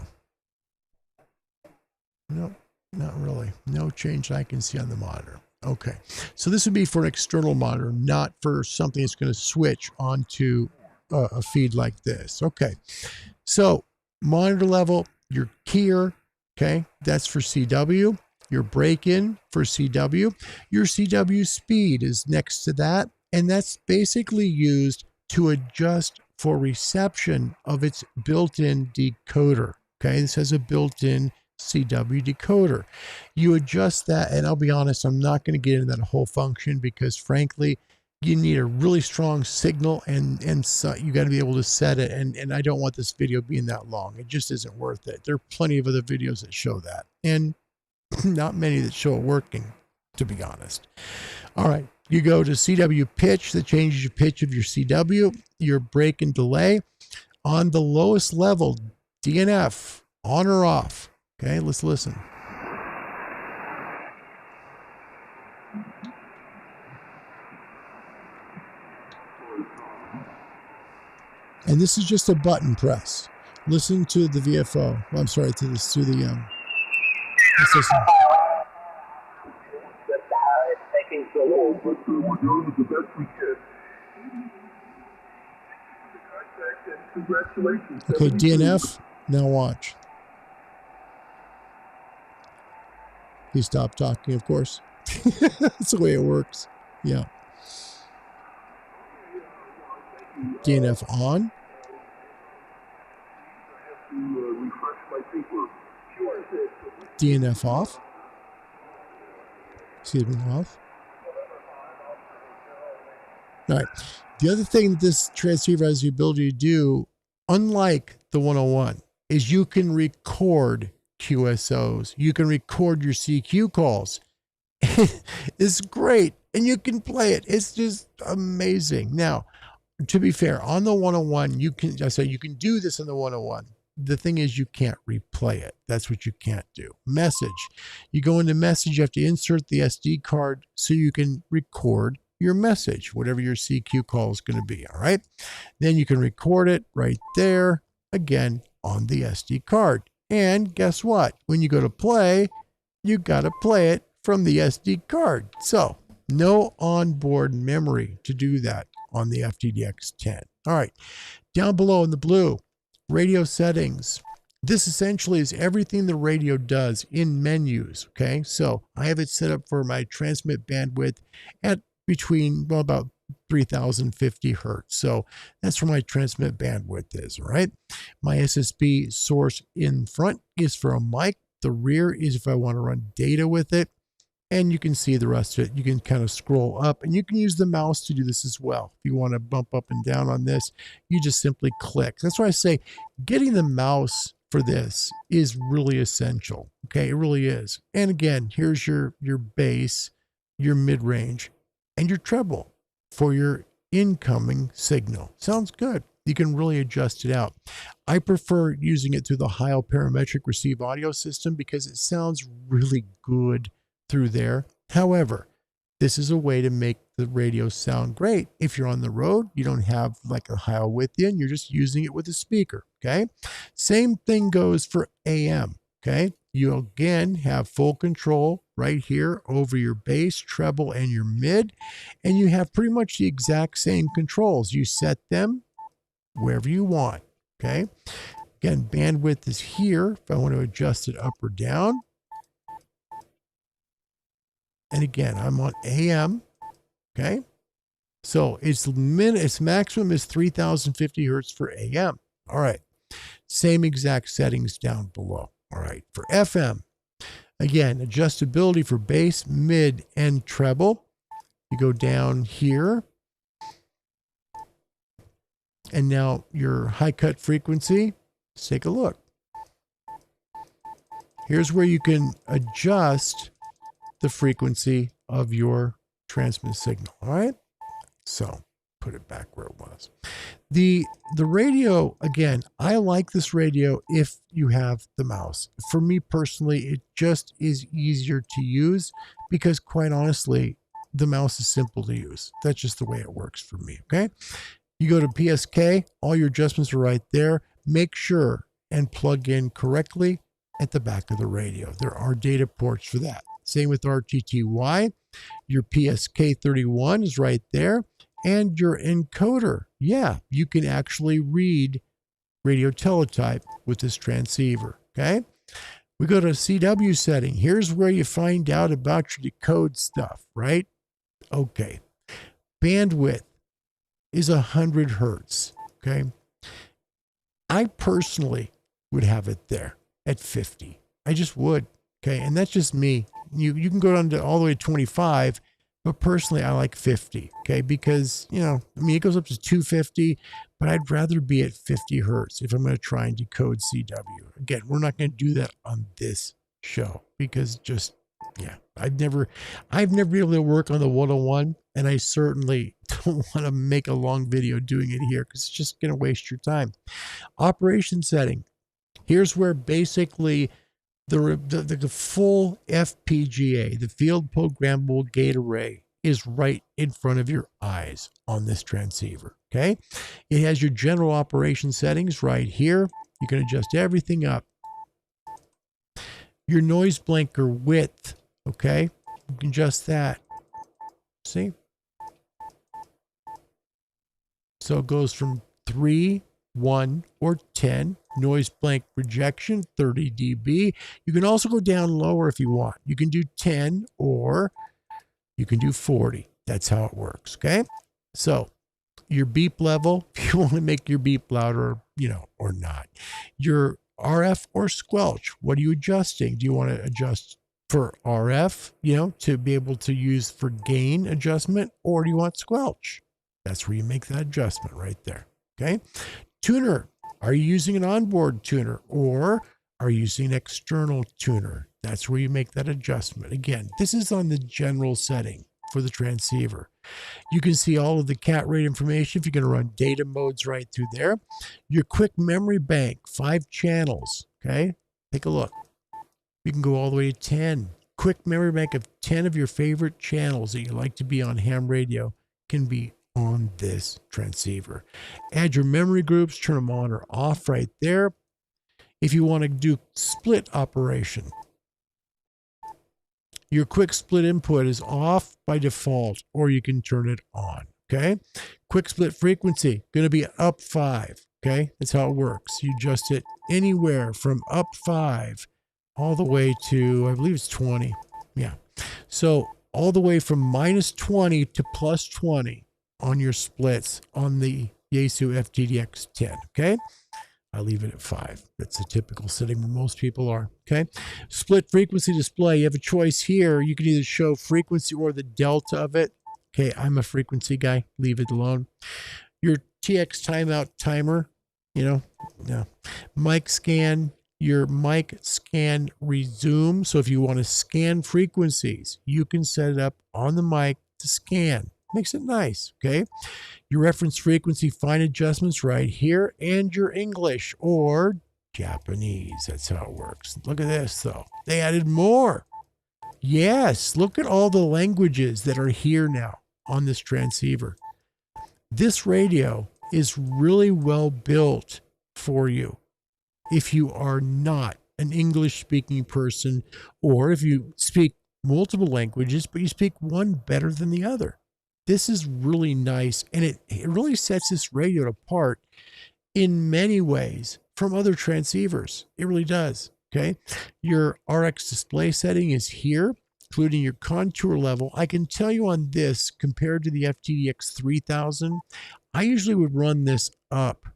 S2: Nope, not really. No change I can see on the monitor. Okay, so this would be for an external monitor, not for something that's going to switch onto a feed like this. Okay, so monitor level, your keyer, okay, that's for CW. Your break-in for CW. Your CW speed is next to that, and that's basically used to adjust for reception of its built-in decoder. Okay, this has a built-in CW decoder. You adjust that, and I'll be honest, I'm not going to get into that whole function because frankly, you need a really strong signal and so you got to be able to set it. And I don't want this video being that long. It just isn't worth it. There are plenty of other videos that show that, and not many that show it working, to be honest. All right, you go to CW pitch that changes your pitch of your CW, your break and delay. On the lowest level, DNF, on or off. Okay, let's listen. And this is just a button press. Listen to the VFO. Well, I'm sorry, to the system.
S3: Taking so long, but we're doing the best we can. Congratulations.
S2: Okay, DNF. Now watch. He stopped talking, of course. That's the way it works. Yeah. DNF on. DNF off. Excuse me, off. All right. The other thing that this transceiver has the ability to do, unlike the 101, is you can record QSOs. You can record your CQ calls. It's great. And you can play it. It's just amazing. Now, to be fair, on the 101, you can do this on the 101. The thing is, you can't replay it. That's what you can't do. Message. You go into message, you have to insert the SD card so you can record your message, whatever your CQ call is going to be. All right. Then you can record it right there. again, on the SD card. And guess what? When you go to play, you got to play it from the SD card. So no onboard memory to do that on the FTDX10. All right, down below in the blue, radio settings. This essentially is everything the radio does in menus, okay? So I have it set up for my transmit bandwidth at between, well, about 3050 hertz. So that's where my transmit bandwidth is, all right? My SSB source in front is for a mic. The rear is if I want to run data with it. And you can see the rest of it. You can kind of scroll up, and you can use the mouse to do this as well. If you want to bump up and down on this, you just simply click. That's why I say getting the mouse for this is really essential. Okay, it really is. And again, here's your bass, your mid-range, and your treble for your incoming signal. Sounds good. You can really adjust it out. I prefer using it through the Heil parametric receive audio system because it sounds really good through there. However, this is a way to make the radio sound great. If you're on the road, you don't have like a Heil with you, and you're just using it with a speaker, okay? Same thing goes for AM, okay? You again have full control right here over your bass, treble, and your mid, and you have pretty much the exact same controls. You set them wherever you want, okay? Again, bandwidth is here if I want to adjust it up or down. And again, I'm on AM, okay? So its maximum is 3050 hertz for AM. All right. Same exact settings down below. All right. For FM, again, adjustability for bass, mid, and treble. You go down here. And now your high cut frequency, let's take a look. Here's where you can adjust the frequency of your transmit signal. All right. So put it back where it was. The radio, again, I like this radio if you have the mouse. For me personally, it just is easier to use because quite honestly, the mouse is simple to use. That's just the way it works for me. Okay. You go to PSK, all your adjustments are right there. Make sure and plug in correctly at the back of the radio. There are data ports for that. Same with RTTY. Your PSK31 is right there. And your encoder. Yeah, you can actually read radio teletype with this transceiver. Okay. We go to CW setting. Here's where you find out about your decode stuff, right? Okay. Bandwidth is 100 hertz. Okay. I personally would have it there at 50. I just would. Okay. And that's just me. You can go down to all the way to 25, but personally I like 50. Okay. Because, you know, I mean, it goes up to 250, but I'd rather be at 50 hertz if I'm going to try and decode CW. Again, we're not going to do that on this show because just, yeah, I've never been able to work on the 101, and I certainly don't want to make a long video doing it here because it's just going to waste your time. Operation setting. Here's where basically the full FPGA, the field programmable gate array, is right in front of your eyes on this transceiver. Okay. It has your general operation settings right here. You can adjust everything up. Your noise blanker width. Okay. You can adjust that. See? So it goes from 3, 1, or 10. Noise blank rejection, 30 dB. You can also go down lower if you want. You can do 10 or you can do 40. That's how it works. Okay. So your beep level, if you want to make your beep louder, you know, or not. Your RF or squelch. What are you adjusting? Do you want to adjust for RF, you know, to be able to use for gain adjustment, or do you want squelch? That's where you make that adjustment right there. Okay. Tuner. Are you using an onboard tuner or are you using an external tuner? That's where you make that adjustment. Again, this is on the general setting for the transceiver. You can see all of the cat rate information if you're going to run data modes right through there. Your quick memory bank, 5 channels. Okay. Take a look. You can go all the way to 10. Quick memory bank of 10 of your favorite channels that you like to be on ham radio can be on this transceiver. Add your memory groups, turn them on or off right there. If you want to do split operation, your quick split input is off by default, or you can turn it on. Okay. Quick split frequency, going to be up 5. Okay. That's how it works. You adjust it anywhere from up 5 all the way to, I believe it's 20. Yeah. So all the way from -20 to +20 on your splits on the Yaesu FTDX10. Okay. I leave it at 5. That's a typical setting where most people are. Okay. Split frequency display. You have a choice here. You can either show frequency or the delta of it. Okay. I'm a frequency guy. Leave it alone. Your TX timeout timer, no. Mic scan. Your mic scan resume. So if you want to scan frequencies, you can set it up on the mic to scan. Makes it nice. Okay. Your reference frequency, fine adjustments right here, and your English or Japanese. That's how it works. Look at this though. They added more. Yes. Look at all the languages that are here now on this transceiver. This radio is really well built for you. If you are not an English speaking person, or if you speak multiple languages, but you speak one better than the other. This is really nice, and it really sets this radio apart in many ways from other transceivers. It really does. Okay. Your RX display setting is here, including your contour level. I can tell you on this, compared to the FTDX1000, I usually would run this up.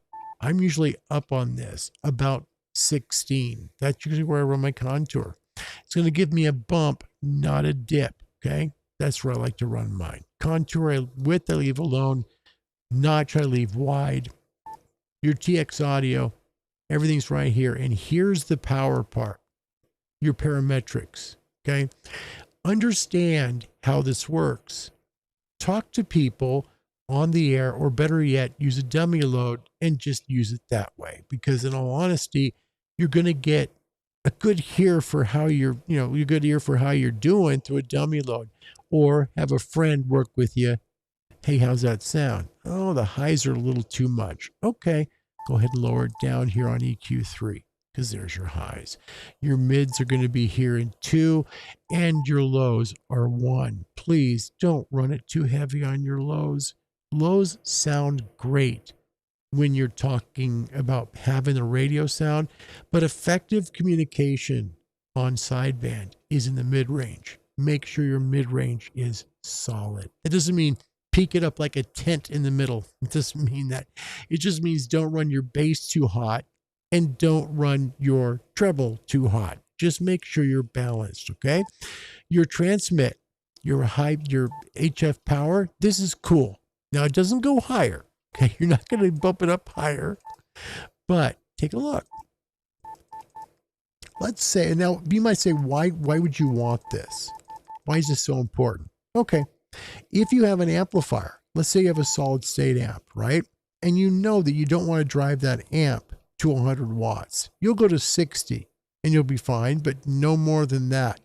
S2: I'm usually up on this about 16. That's usually where I run my contour. It's going to give me a bump, not a dip. Okay. That's where I like to run mine. Contour width I leave alone, notch I leave wide. Your TX audio, everything's right here. And here's the power part, your parametrics. Okay. Understand how this works. Talk to people on the air, or better yet, use a dummy load and just use it that way. Because in all honesty, you're going to get a good ear for how you're doing through a dummy load, or have a friend work with you. Hey, how's that sound? Oh, the highs are a little too much. Okay. Go ahead and lower it down here on EQ3, because there's your highs. Your mids are going to be here in 2, and your lows are 1. Please don't run it too heavy on your lows. Lows sound great when you're talking about having the radio sound, but effective communication on sideband is in the mid-range. Make sure your mid-range is solid. It doesn't mean peak it up like a tent in the middle. It doesn't mean that. It just means don't run your bass too hot and don't run your treble too hot. Just make sure you're balanced, okay? Your transmit, your HF power, this is cool. Now, it doesn't go higher, okay? You're not going to bump it up higher, but take a look. Let's say, and now you might say, why would you want this? Why is this so important? Okay, if you have an amplifier, let's say you have a solid state amp, right? And you know that you don't want to drive that amp to 100 watts. You'll go to 60 and you'll be fine, but no more than that.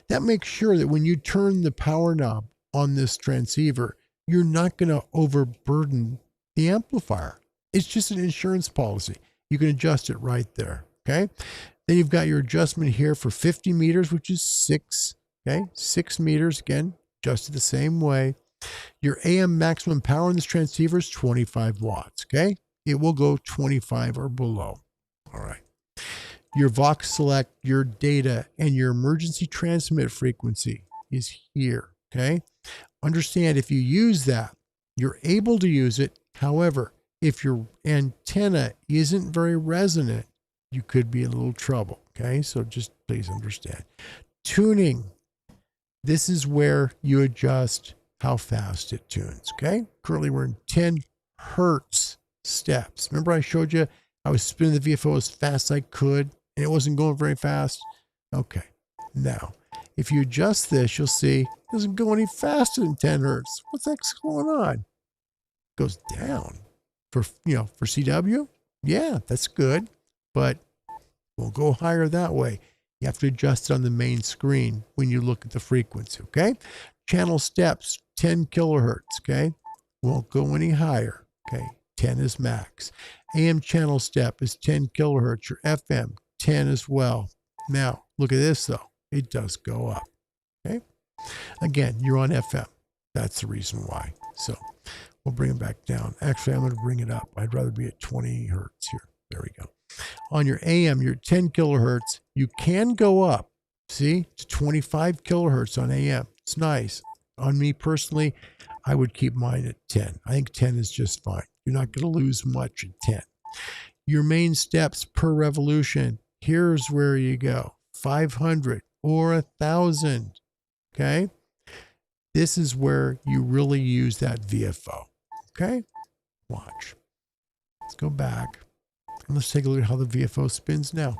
S2: That makes sure that when you turn the power knob on this transceiver, you're not going to overburden the amplifier. It's just an insurance policy. You can adjust it right there. Okay. Then you've got your adjustment here for 50 meters, which is 6. Okay. 6 meters again, adjusted the same way. Your AM maximum power in this transceiver is 25 watts. Okay. It will go 25 or below. All right. Your Vox select, your data, and your emergency transmit frequency is here. Okay. Understand, if you use that, you're able to use it. However, if your antenna isn't very resonant, you could be in a little trouble. Okay. So just please understand. Tuning. This is where you adjust how fast it tunes. Okay. Currently we're in 10 hertz steps. Remember I showed you I was spinning the VFO as fast as I could and it wasn't going very fast. Okay. Now, if you adjust this, you'll see it doesn't go any faster than 10 hertz. What's that going on? It goes down for CW. Yeah, that's good, but we'll go higher that way. You have to adjust it on the main screen when you look at the frequency. Okay. Channel steps, 10 kilohertz. Okay. Won't go any higher. Okay, 10 is max. AM channel step is 10 kilohertz. Your FM, 10 as well. Now, look at this though. It does go up. Okay. Again, you're on FM. That's the reason why. So we'll bring it back down. Actually, I'm going to bring it up. I'd rather be at 20 hertz here. There we go. On your AM, you're 10 kilohertz. You can go up, see, to 25 kilohertz on AM. It's nice. On me personally, I would keep mine at 10. I think 10 is just fine. You're not going to lose much at 10. Your main steps per revolution, here's where you go. 500 or 1,000. Okay? This is where you really use that VFO. Okay? Watch. Let's go back. And let's take a look at how the VFO spins now.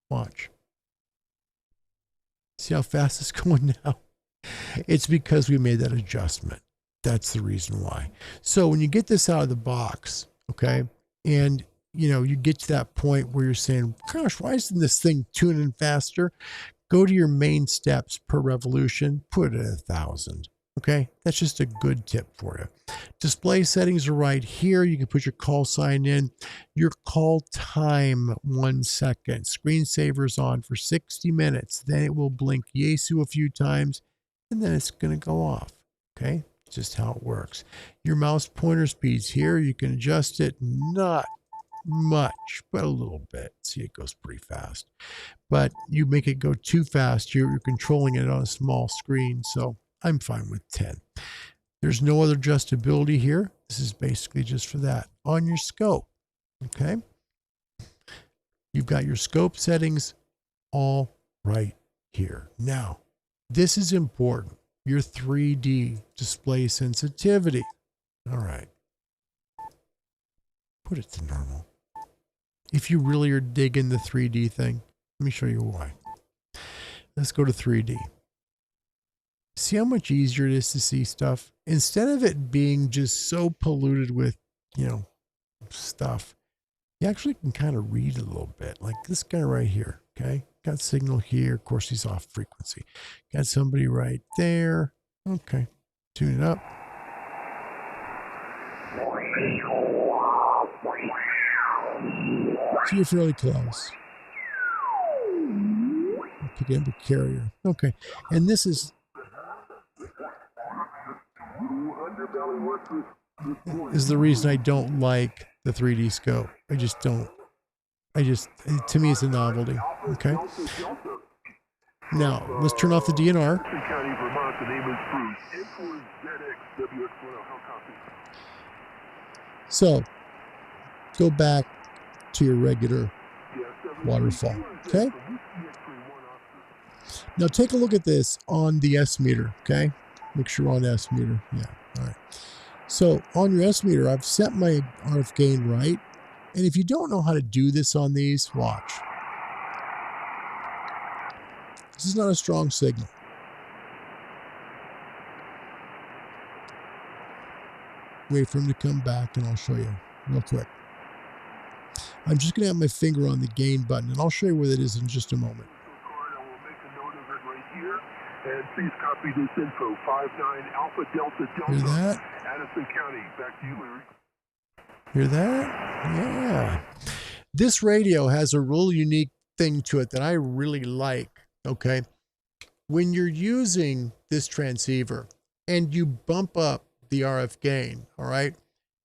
S2: Watch. See how fast it's going now? It's because we made that adjustment. That's the reason why. So when you get this out of the box, okay, and you get to that point where you're saying, gosh, why isn't this thing tuning faster? Go to your main steps per revolution, put it at 1,000. Okay, that's just a good tip for you. Display settings are right here. You can put your call sign in. Your call time, 1 second. Screensaver's on for 60 minutes. Then it will blink Yaesu a few times, and then it's going to go off. Okay, just how it works. Your mouse pointer speeds here. You can adjust it, not much, but a little bit. See, it goes pretty fast. But you make it go too fast, you're controlling it on a small screen, so I'm fine with 10. There's no other adjustability here. This is basically just for that. On your scope, okay? You've got your scope settings all right here. Now, this is important. Your 3D display sensitivity. All right. Put it to normal. If you really are digging the 3D thing, let me show you why. Let's go to 3D. See how much easier it is to see stuff? Instead of it being just so polluted with, stuff, you actually can kind of read a little bit. Like this guy right here, okay? Got signal here. Of course, he's off frequency. Got somebody right there. Okay. Tune it up. So you're fairly close. Pick up a carrier. Okay. And this is the reason I don't like the 3D scope. I just don't. To me, it's a novelty. Okay. Now, let's turn off the DNR. So, go back to your regular waterfall. Okay. Now, take a look at this on the S meter. Okay. Make sure we're on S meter. Yeah. All right. So, on your S meter, I've set my RF gain right. And if you don't know how to do this on these, watch. This is not a strong signal. Wait for him to come back and I'll show you real quick. I'm just going to have my finger on the gain button and I'll show you where that is in just a moment.
S3: I will make a note of it right here. And please copy this info. 59 Alpha Delta Delta.
S2: Hear that?
S3: Addison County. Back to you, Larry.
S2: Hear that? Yeah. This radio has a real unique thing to it that I really like. Okay. When you're using this transceiver and you bump up the RF gain, all right,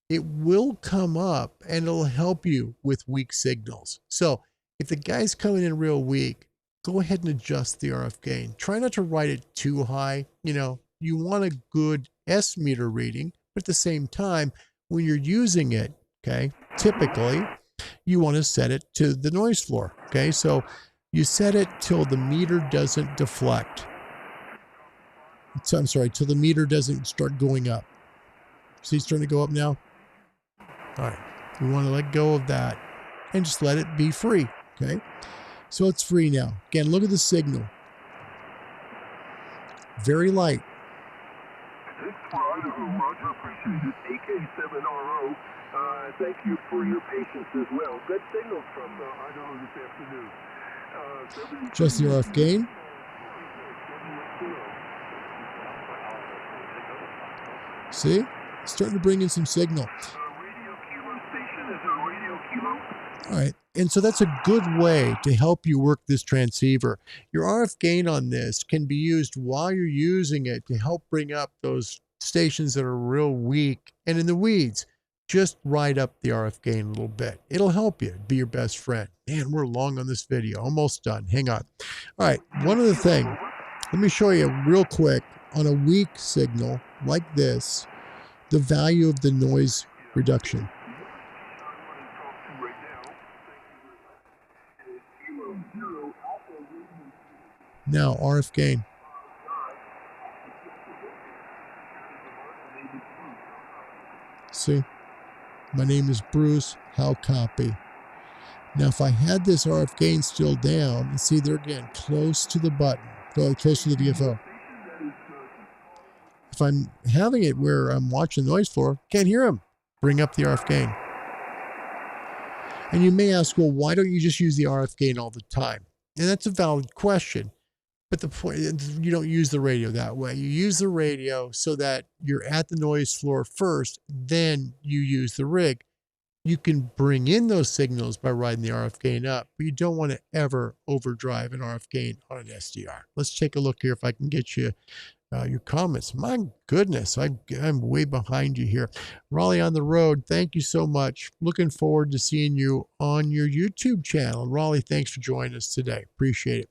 S2: it will come up and it'll help you with weak signals. So if the guy's coming in real weak, go ahead and adjust the RF gain. Try not to write it too high. You want a good S meter reading, but at the same time, when you're using it, okay, typically you want to set it to the noise floor. Okay, so you set it till the meter doesn't deflect. So, I'm sorry, till the meter doesn't start going up. See, it's starting to go up now. All right, we want to let go of that and just let it be free. Okay, so it's free now. Again, look at the signal. Very light.
S3: Thanks for Roger. Appreciate it. AK7RO. Thank you for your patience as well. Good signals from Idaho this afternoon.
S2: Just the RF gain. See? starting to bring in some signal.
S3: Radio Kilo station, is it Radio Kilo?
S2: All right, and so that's a good way to help you work this transceiver. Your RF gain on this can be used while you're using it to help bring up those stations that are real weak and in the weeds. Just ride up the RF gain a little bit. It'll help you be your best friend. Man, we're long on this video, almost done. Hang on. All right, one other thing. Let me show you real quick on a weak signal like this, the value of the noise reduction. Now, RF gain. See, my name is Bruce. How copy? Now, if I had this RF gain still down, and see there again, close to the button, close to the VFO. If I'm having it where I'm watching the noise floor, can't hear him. Bring up the RF gain. And you may ask, well, why don't you just use the RF gain all the time? And that's a valid question. But the point, you don't use the radio that way. You use the radio so that you're at the noise floor first, then you use the rig. You can bring in those signals by riding the RF gain up, but you don't want to ever overdrive an RF gain on an SDR. Let's take a look here if I can get you your comments. My goodness, I'm way behind you here. Raleigh on the road, thank you so much. Looking forward to seeing you on your YouTube channel. Raleigh, thanks for joining us today. Appreciate it.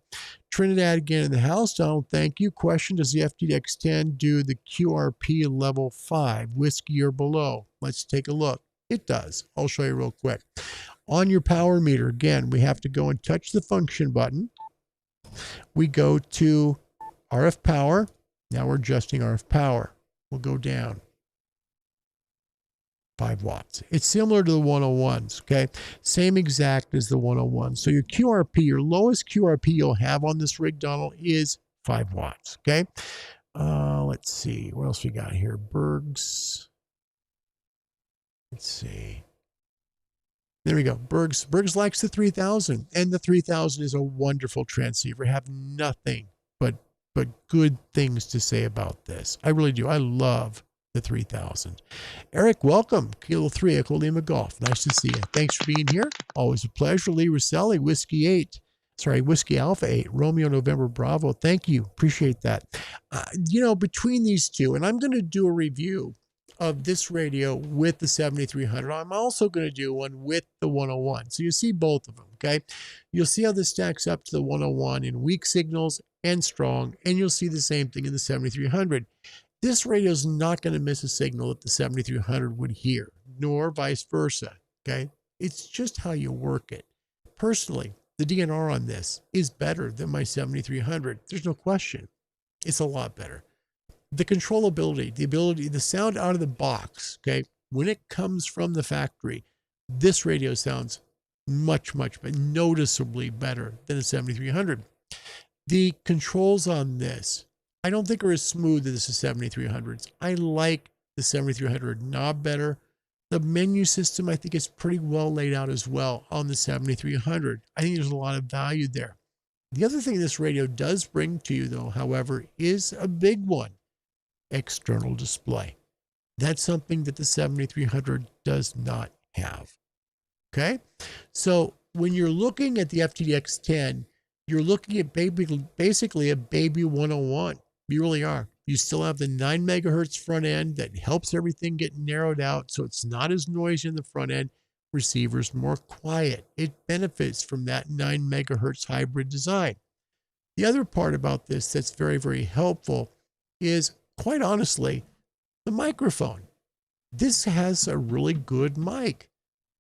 S2: Trinidad again in the house. Donald, thank you. Question, does the FTDX10 do the QRP level 5, whiskey or below? Let's take a look. It does. I'll show you real quick. On your power meter, again, we have to go and touch the function button. We go to RF power. Now we're adjusting RF power. We'll go down 5 watts. It's similar to the 101s, okay? Same exact as the 101. So your QRP, your lowest QRP you'll have on this rig, Donald, is 5 watts, okay? Let's see. What else we got here? Berg's. Let's see. There we go. Berg's likes the 3000, and the 3000 is a wonderful transceiver. I have nothing but good things to say about this. I really do. I love the 3000. Eric, welcome. Kilo 3, Echo Lima Golf. Nice to see you. Thanks for being here. Always a pleasure. Lee Rosselli, Whiskey Alpha 8, Romeo November Bravo. Thank you. Appreciate that. Between these two, and I'm going to do a review of this radio with the 7300. I'm also going to do one with the 101. So you see both of them, okay? You'll see how this stacks up to the 101 in weak signals and strong, and you'll see the same thing in the 7300. This radio is not going to miss a signal that the 7300 would hear, nor vice versa, okay? It's just how you work it. Personally, the DNR on this is better than my 7300. There's no question. It's a lot better. The controllability, the sound out of the box, okay, when it comes from the factory, this radio sounds much, noticeably better than a 7300. The controls on this, I don't think are as smooth as the 7300s. I like the 7300 knob better. The menu system, I think, is pretty well laid out as well on the 7300. I think there's a lot of value there. The other thing this radio does bring to you, though, however, is a big one. External display. That's something that the 7300 does not have. Okay? So when you're looking at the FTDX10, you're looking at basically a baby 101. You really are. You still have the 9 megahertz front end that helps everything get narrowed out so it's not as noisy in the front end. Receiver's more quiet. It benefits from that 9 megahertz hybrid design. The other part about this that's very, very helpful is, quite honestly, the microphone. This has a really good mic.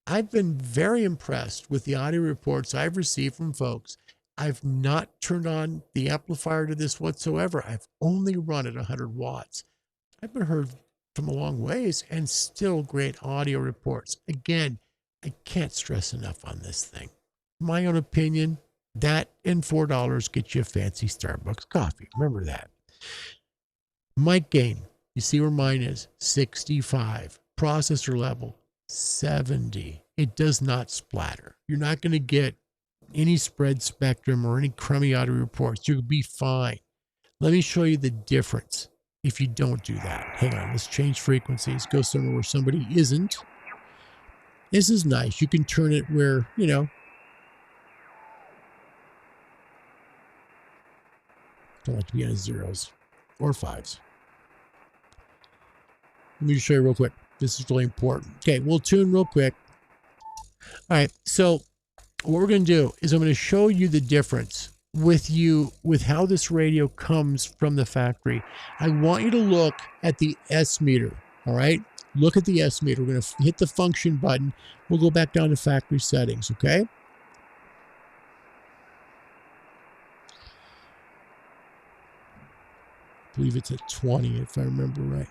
S2: I've been very impressed with the audio reports I've received from folks. I've not turned on the amplifier to this whatsoever. I've only run at 100 watts. I've been heard from a long ways and still great audio reports. Again, I can't stress enough on this thing. My own opinion, that and $4 get you a fancy Starbucks coffee. Remember that. Mic gain, you see where mine is, 65. Processor level, 70. It does not splatter. You're not going to get any spread spectrum or any crummy audio reports. You'll be fine. Let me show you the difference if you don't do that. Hang on, let's change frequencies. Go somewhere where somebody isn't. This is nice. You can turn it where, you know, don't like to be on zeros or fives. Let me just show you real quick. This is really important. Okay, we'll tune real quick. All right, so what we're going to do is I'm going to show you the difference with how this radio comes from the factory. I want you to look at the S meter, all right? Look at the S meter. We're going to hit the function button. We'll go back down to factory settings, okay? I believe it's at 20, if I remember right.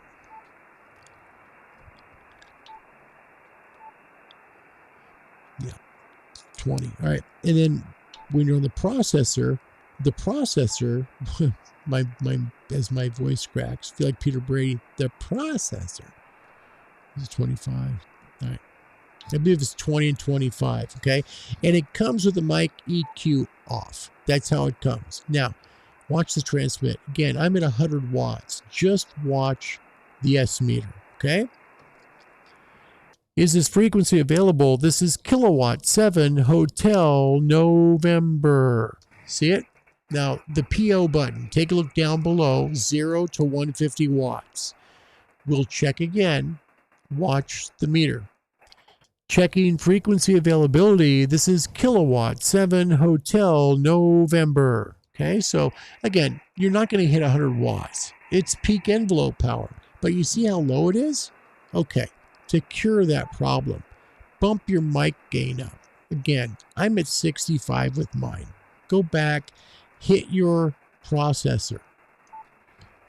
S2: Yeah, 20. All right. And then when you're on the processor, as my voice cracks, I feel like Peter Brady, the processor is 25. All right. I believe it's 20 and 25. Okay. And it comes with the mic EQ off. That's how it comes. Now, watch the transmit. Again, I'm at 100 watts. Just watch the S meter. Okay. Is this frequency available? This is kilowatt 7 Hotel November. See it? Now, the PO button, take a look down below, 0 to 150 watts. We'll check again. Watch the meter. Checking frequency availability. This is kilowatt 7 Hotel November. Okay, so again, you're not going to hit 100 watts. It's peak envelope power. But you see how low it is? Okay. To cure that problem, bump your mic gain up. Again, I'm at 65 with mine. Go back, hit your processor.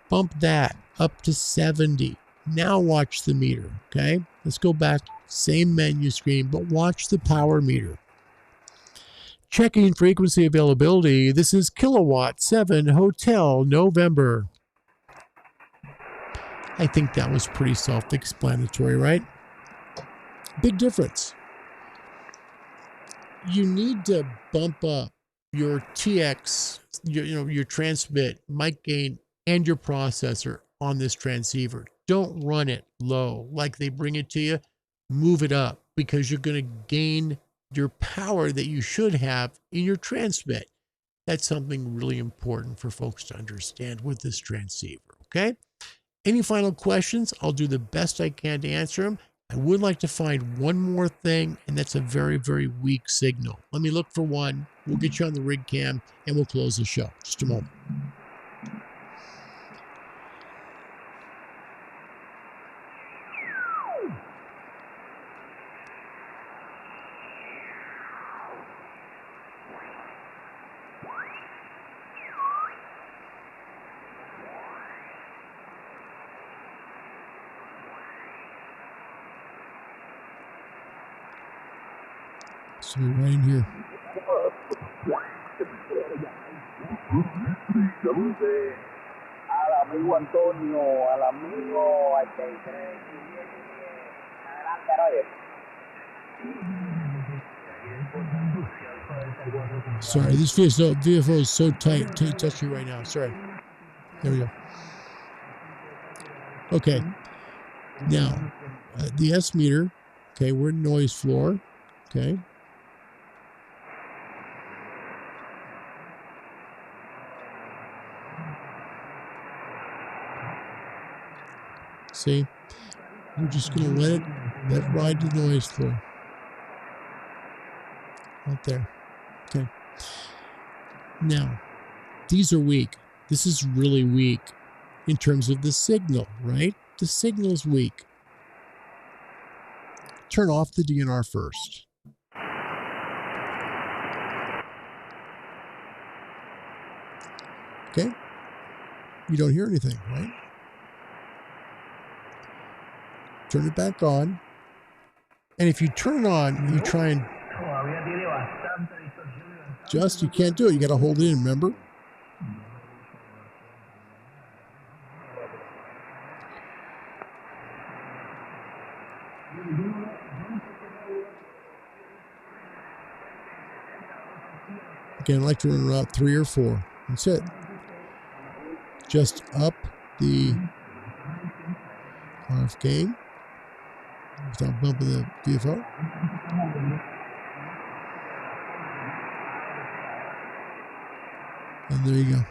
S2: Bump that up to 70. Now watch the meter, okay? Let's go back, same menu screen, but watch the power meter. Checking frequency availability. This is kilowatt 7 Hotel November. I think that was pretty self-explanatory, right? Big difference. You need to bump up your TX, your transmit, mic gain, and your processor on this transceiver. Don't run it low like they bring it to you. Move it up because you're going to gain your power that you should have in your transmit. That's something really important for folks to understand with this transceiver, okay? Any final questions? I'll do the best I can to answer them. I would like to find one more thing, and that's a very, very weak signal. Let me look for one. We'll get you on the rig cam, and we'll close the show. Just a moment. So we're right in here.
S4: Al amigo Antonio, al amigo
S2: Sorry, this VFO is so tight, touchy right now. Sorry. There we go. Okay. Now, the S meter. Okay, we're in noise floor. Okay. See, we're just going to let it ride the noise floor. Right there. Okay. Now, these are weak. This is really weak in terms of the signal, right? The signal's weak. Turn off the DNR first. Okay. You don't hear anything, right? Turn it back on. And if you turn it on, you try and adjust, you can't do it. You got to hold it in, remember? Again, I like to run about 3 or 4. That's it. Just up the RF gain without bumping the DFO. And there you go.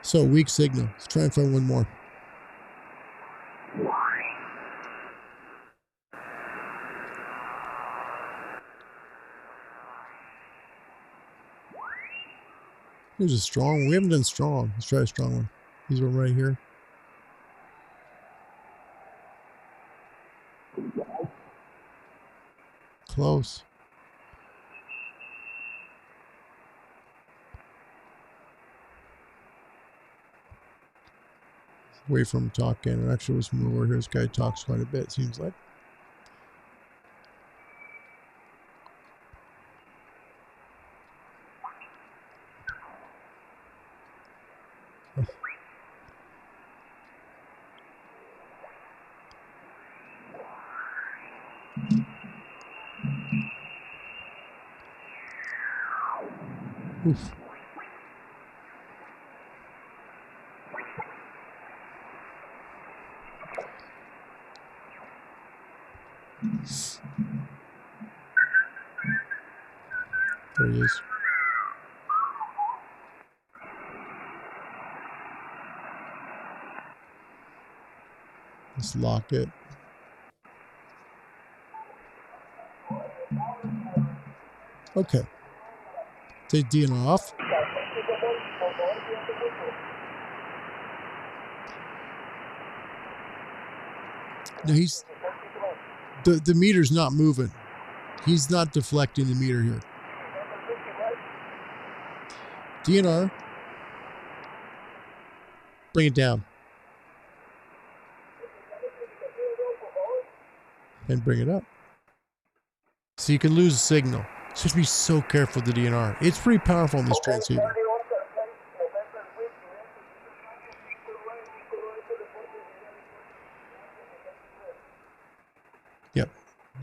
S2: So weak signal. Let's try and find one more. Here's a strong one. We haven't done strong. Let's try a strong one. Here's one right here. Close. Away from talking. Actually, let's move over here. This guy talks quite a bit, seems like. Oof. There he is. Let's lock it. Okay. Take DNR off. Now the meter's not moving. He's not deflecting the meter here. DNR. Bring it down. And bring it up. So you can lose a signal. So just be so careful with the DNR. It's pretty powerful in this transceiver. Yep.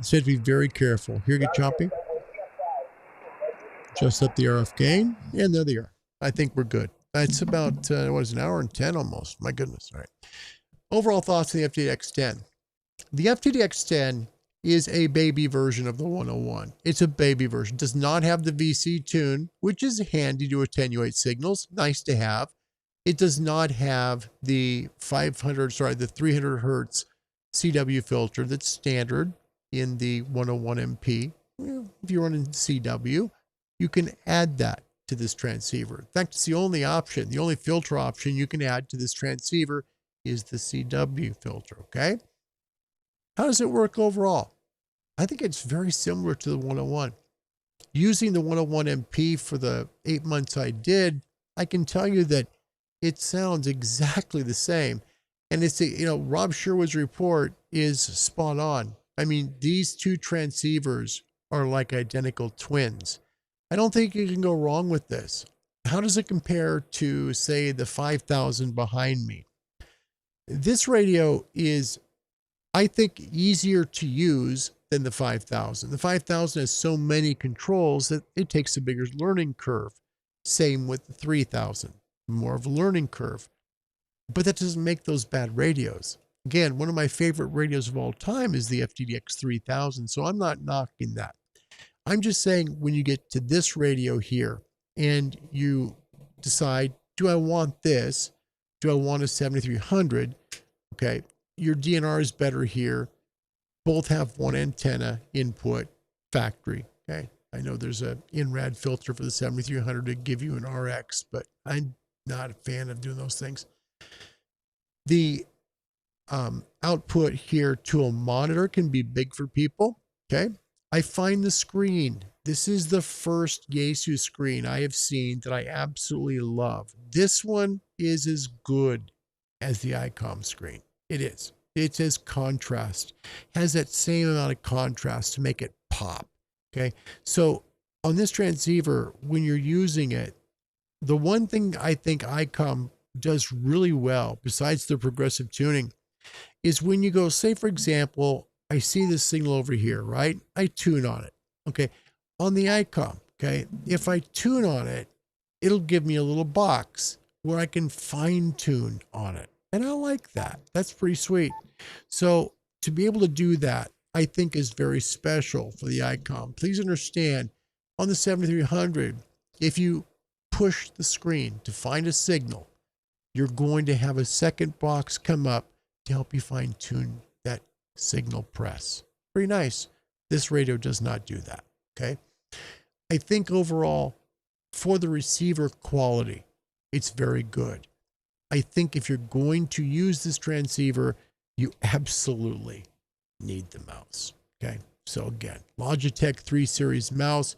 S2: So you have to be very careful. Here, get choppy. Just up the RF gain. And there they are. I think we're good. It's about, what is it, an hour and 10 almost. My goodness. All right. Overall thoughts on the FTDX10. The FTDX10 is a baby version of the 101. It's a baby version. It does not have the VC tune, which is handy to attenuate signals. Nice to have. It does not have the 300 hertz CW filter that's standard in the 101 MP. If you're running CW, you can add that to this transceiver. In fact, it's the only option, the only filter option you can add to this transceiver is the CW filter, okay? How does it work overall? I think it's very similar to the 101. Using the 101 MP for the 8 months I did, I can tell you that it sounds exactly the same. And it's, Rob Sherwood's report is spot on. I mean, these two transceivers are like identical twins. I don't think you can go wrong with this. How does it compare to, say, the 5000 behind me? This radio is, I think, easier to use than the 5000. The 5000 has so many controls that it takes a bigger learning curve. Same with the 3000, more of a learning curve. But that doesn't make those bad radios. Again, one of my favorite radios of all time is the FTDX1000, so I'm not knocking that. I'm just saying when you get to this radio here and you decide, do I want this? Do I want a 7300? Okay, your DNR is better here. Both have one antenna input factory. Okay, I know there's a INRAD filter for the 7300 to give you an RX, but I'm not a fan of doing those things. The output here to a monitor can be big for people. Okay, I find the screen. This is the first Yaesu screen I have seen that I absolutely love. This one is as good as the ICOM screen. It is. It has contrast, has that same amount of contrast to make it pop. Okay. So on this transceiver, when you're using it, the one thing I think ICOM does really well, besides the progressive tuning, is when you go, say, for example, I see this signal over here, right? I tune on it. Okay. On the ICOM, okay, if I tune on it, it'll give me a little box where I can fine tune on it. And I like that. That's pretty sweet. So to be able to do that, I think is very special for the ICOM. Please understand, on the 7300, if you push the screen to find a signal, you're going to have a second box come up to help you fine tune that signal press. Pretty nice. This radio does not do that. Okay. I think overall, for the receiver quality, it's very good. I think if you're going to use this transceiver, you absolutely need the mouse. Okay. So again, Logitech 3 Series mouse.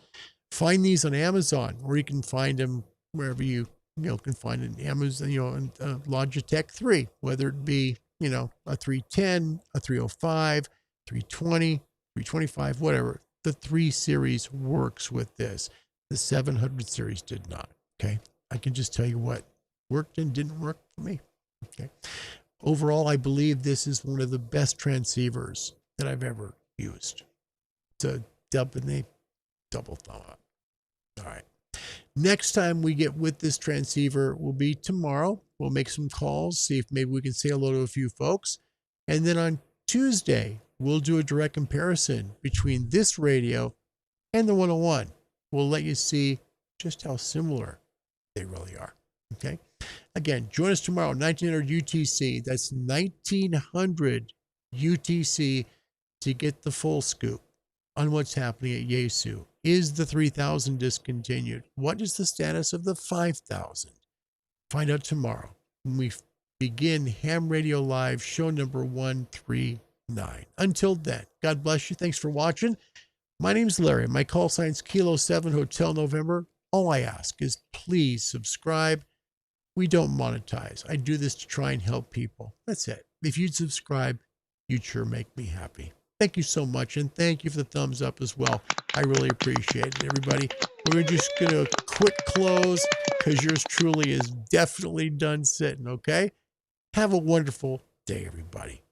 S2: Find these on Amazon, or you can find them wherever you can find an Amazon, Logitech 3, whether it be, a 310, a 305, 320, 325, whatever. The 3 Series works with this. The 700 series did not. Okay. I can just tell you what worked and didn't work for me. Okay. Overall, I believe this is one of the best transceivers that I've ever used. It's a double thumb up. All right. Next time we get with this transceiver will be tomorrow. We'll make some calls, see if maybe we can say hello to a few folks. And then on Tuesday, we'll do a direct comparison between this radio and the 101. We'll let you see just how similar they really are. Okay. Again, join us tomorrow, 1900 UTC. That's 1900 UTC to get the full scoop on what's happening at Yaesu. Is the 3000 discontinued? What is the status of the 5000? Find out tomorrow when we begin Ham Radio Live, show number 139. Until then, God bless you. Thanks for watching. My name's Larry. My call sign's Kilo 7 Hotel November. All I ask is please subscribe. We don't monetize. I do this to try and help people. That's it. If you'd subscribe, you'd sure make me happy. Thank you so much, and thank you for the thumbs up as well. I really appreciate it, everybody. We're just going to quick close because yours truly is definitely done sitting, okay? Have a wonderful day, everybody.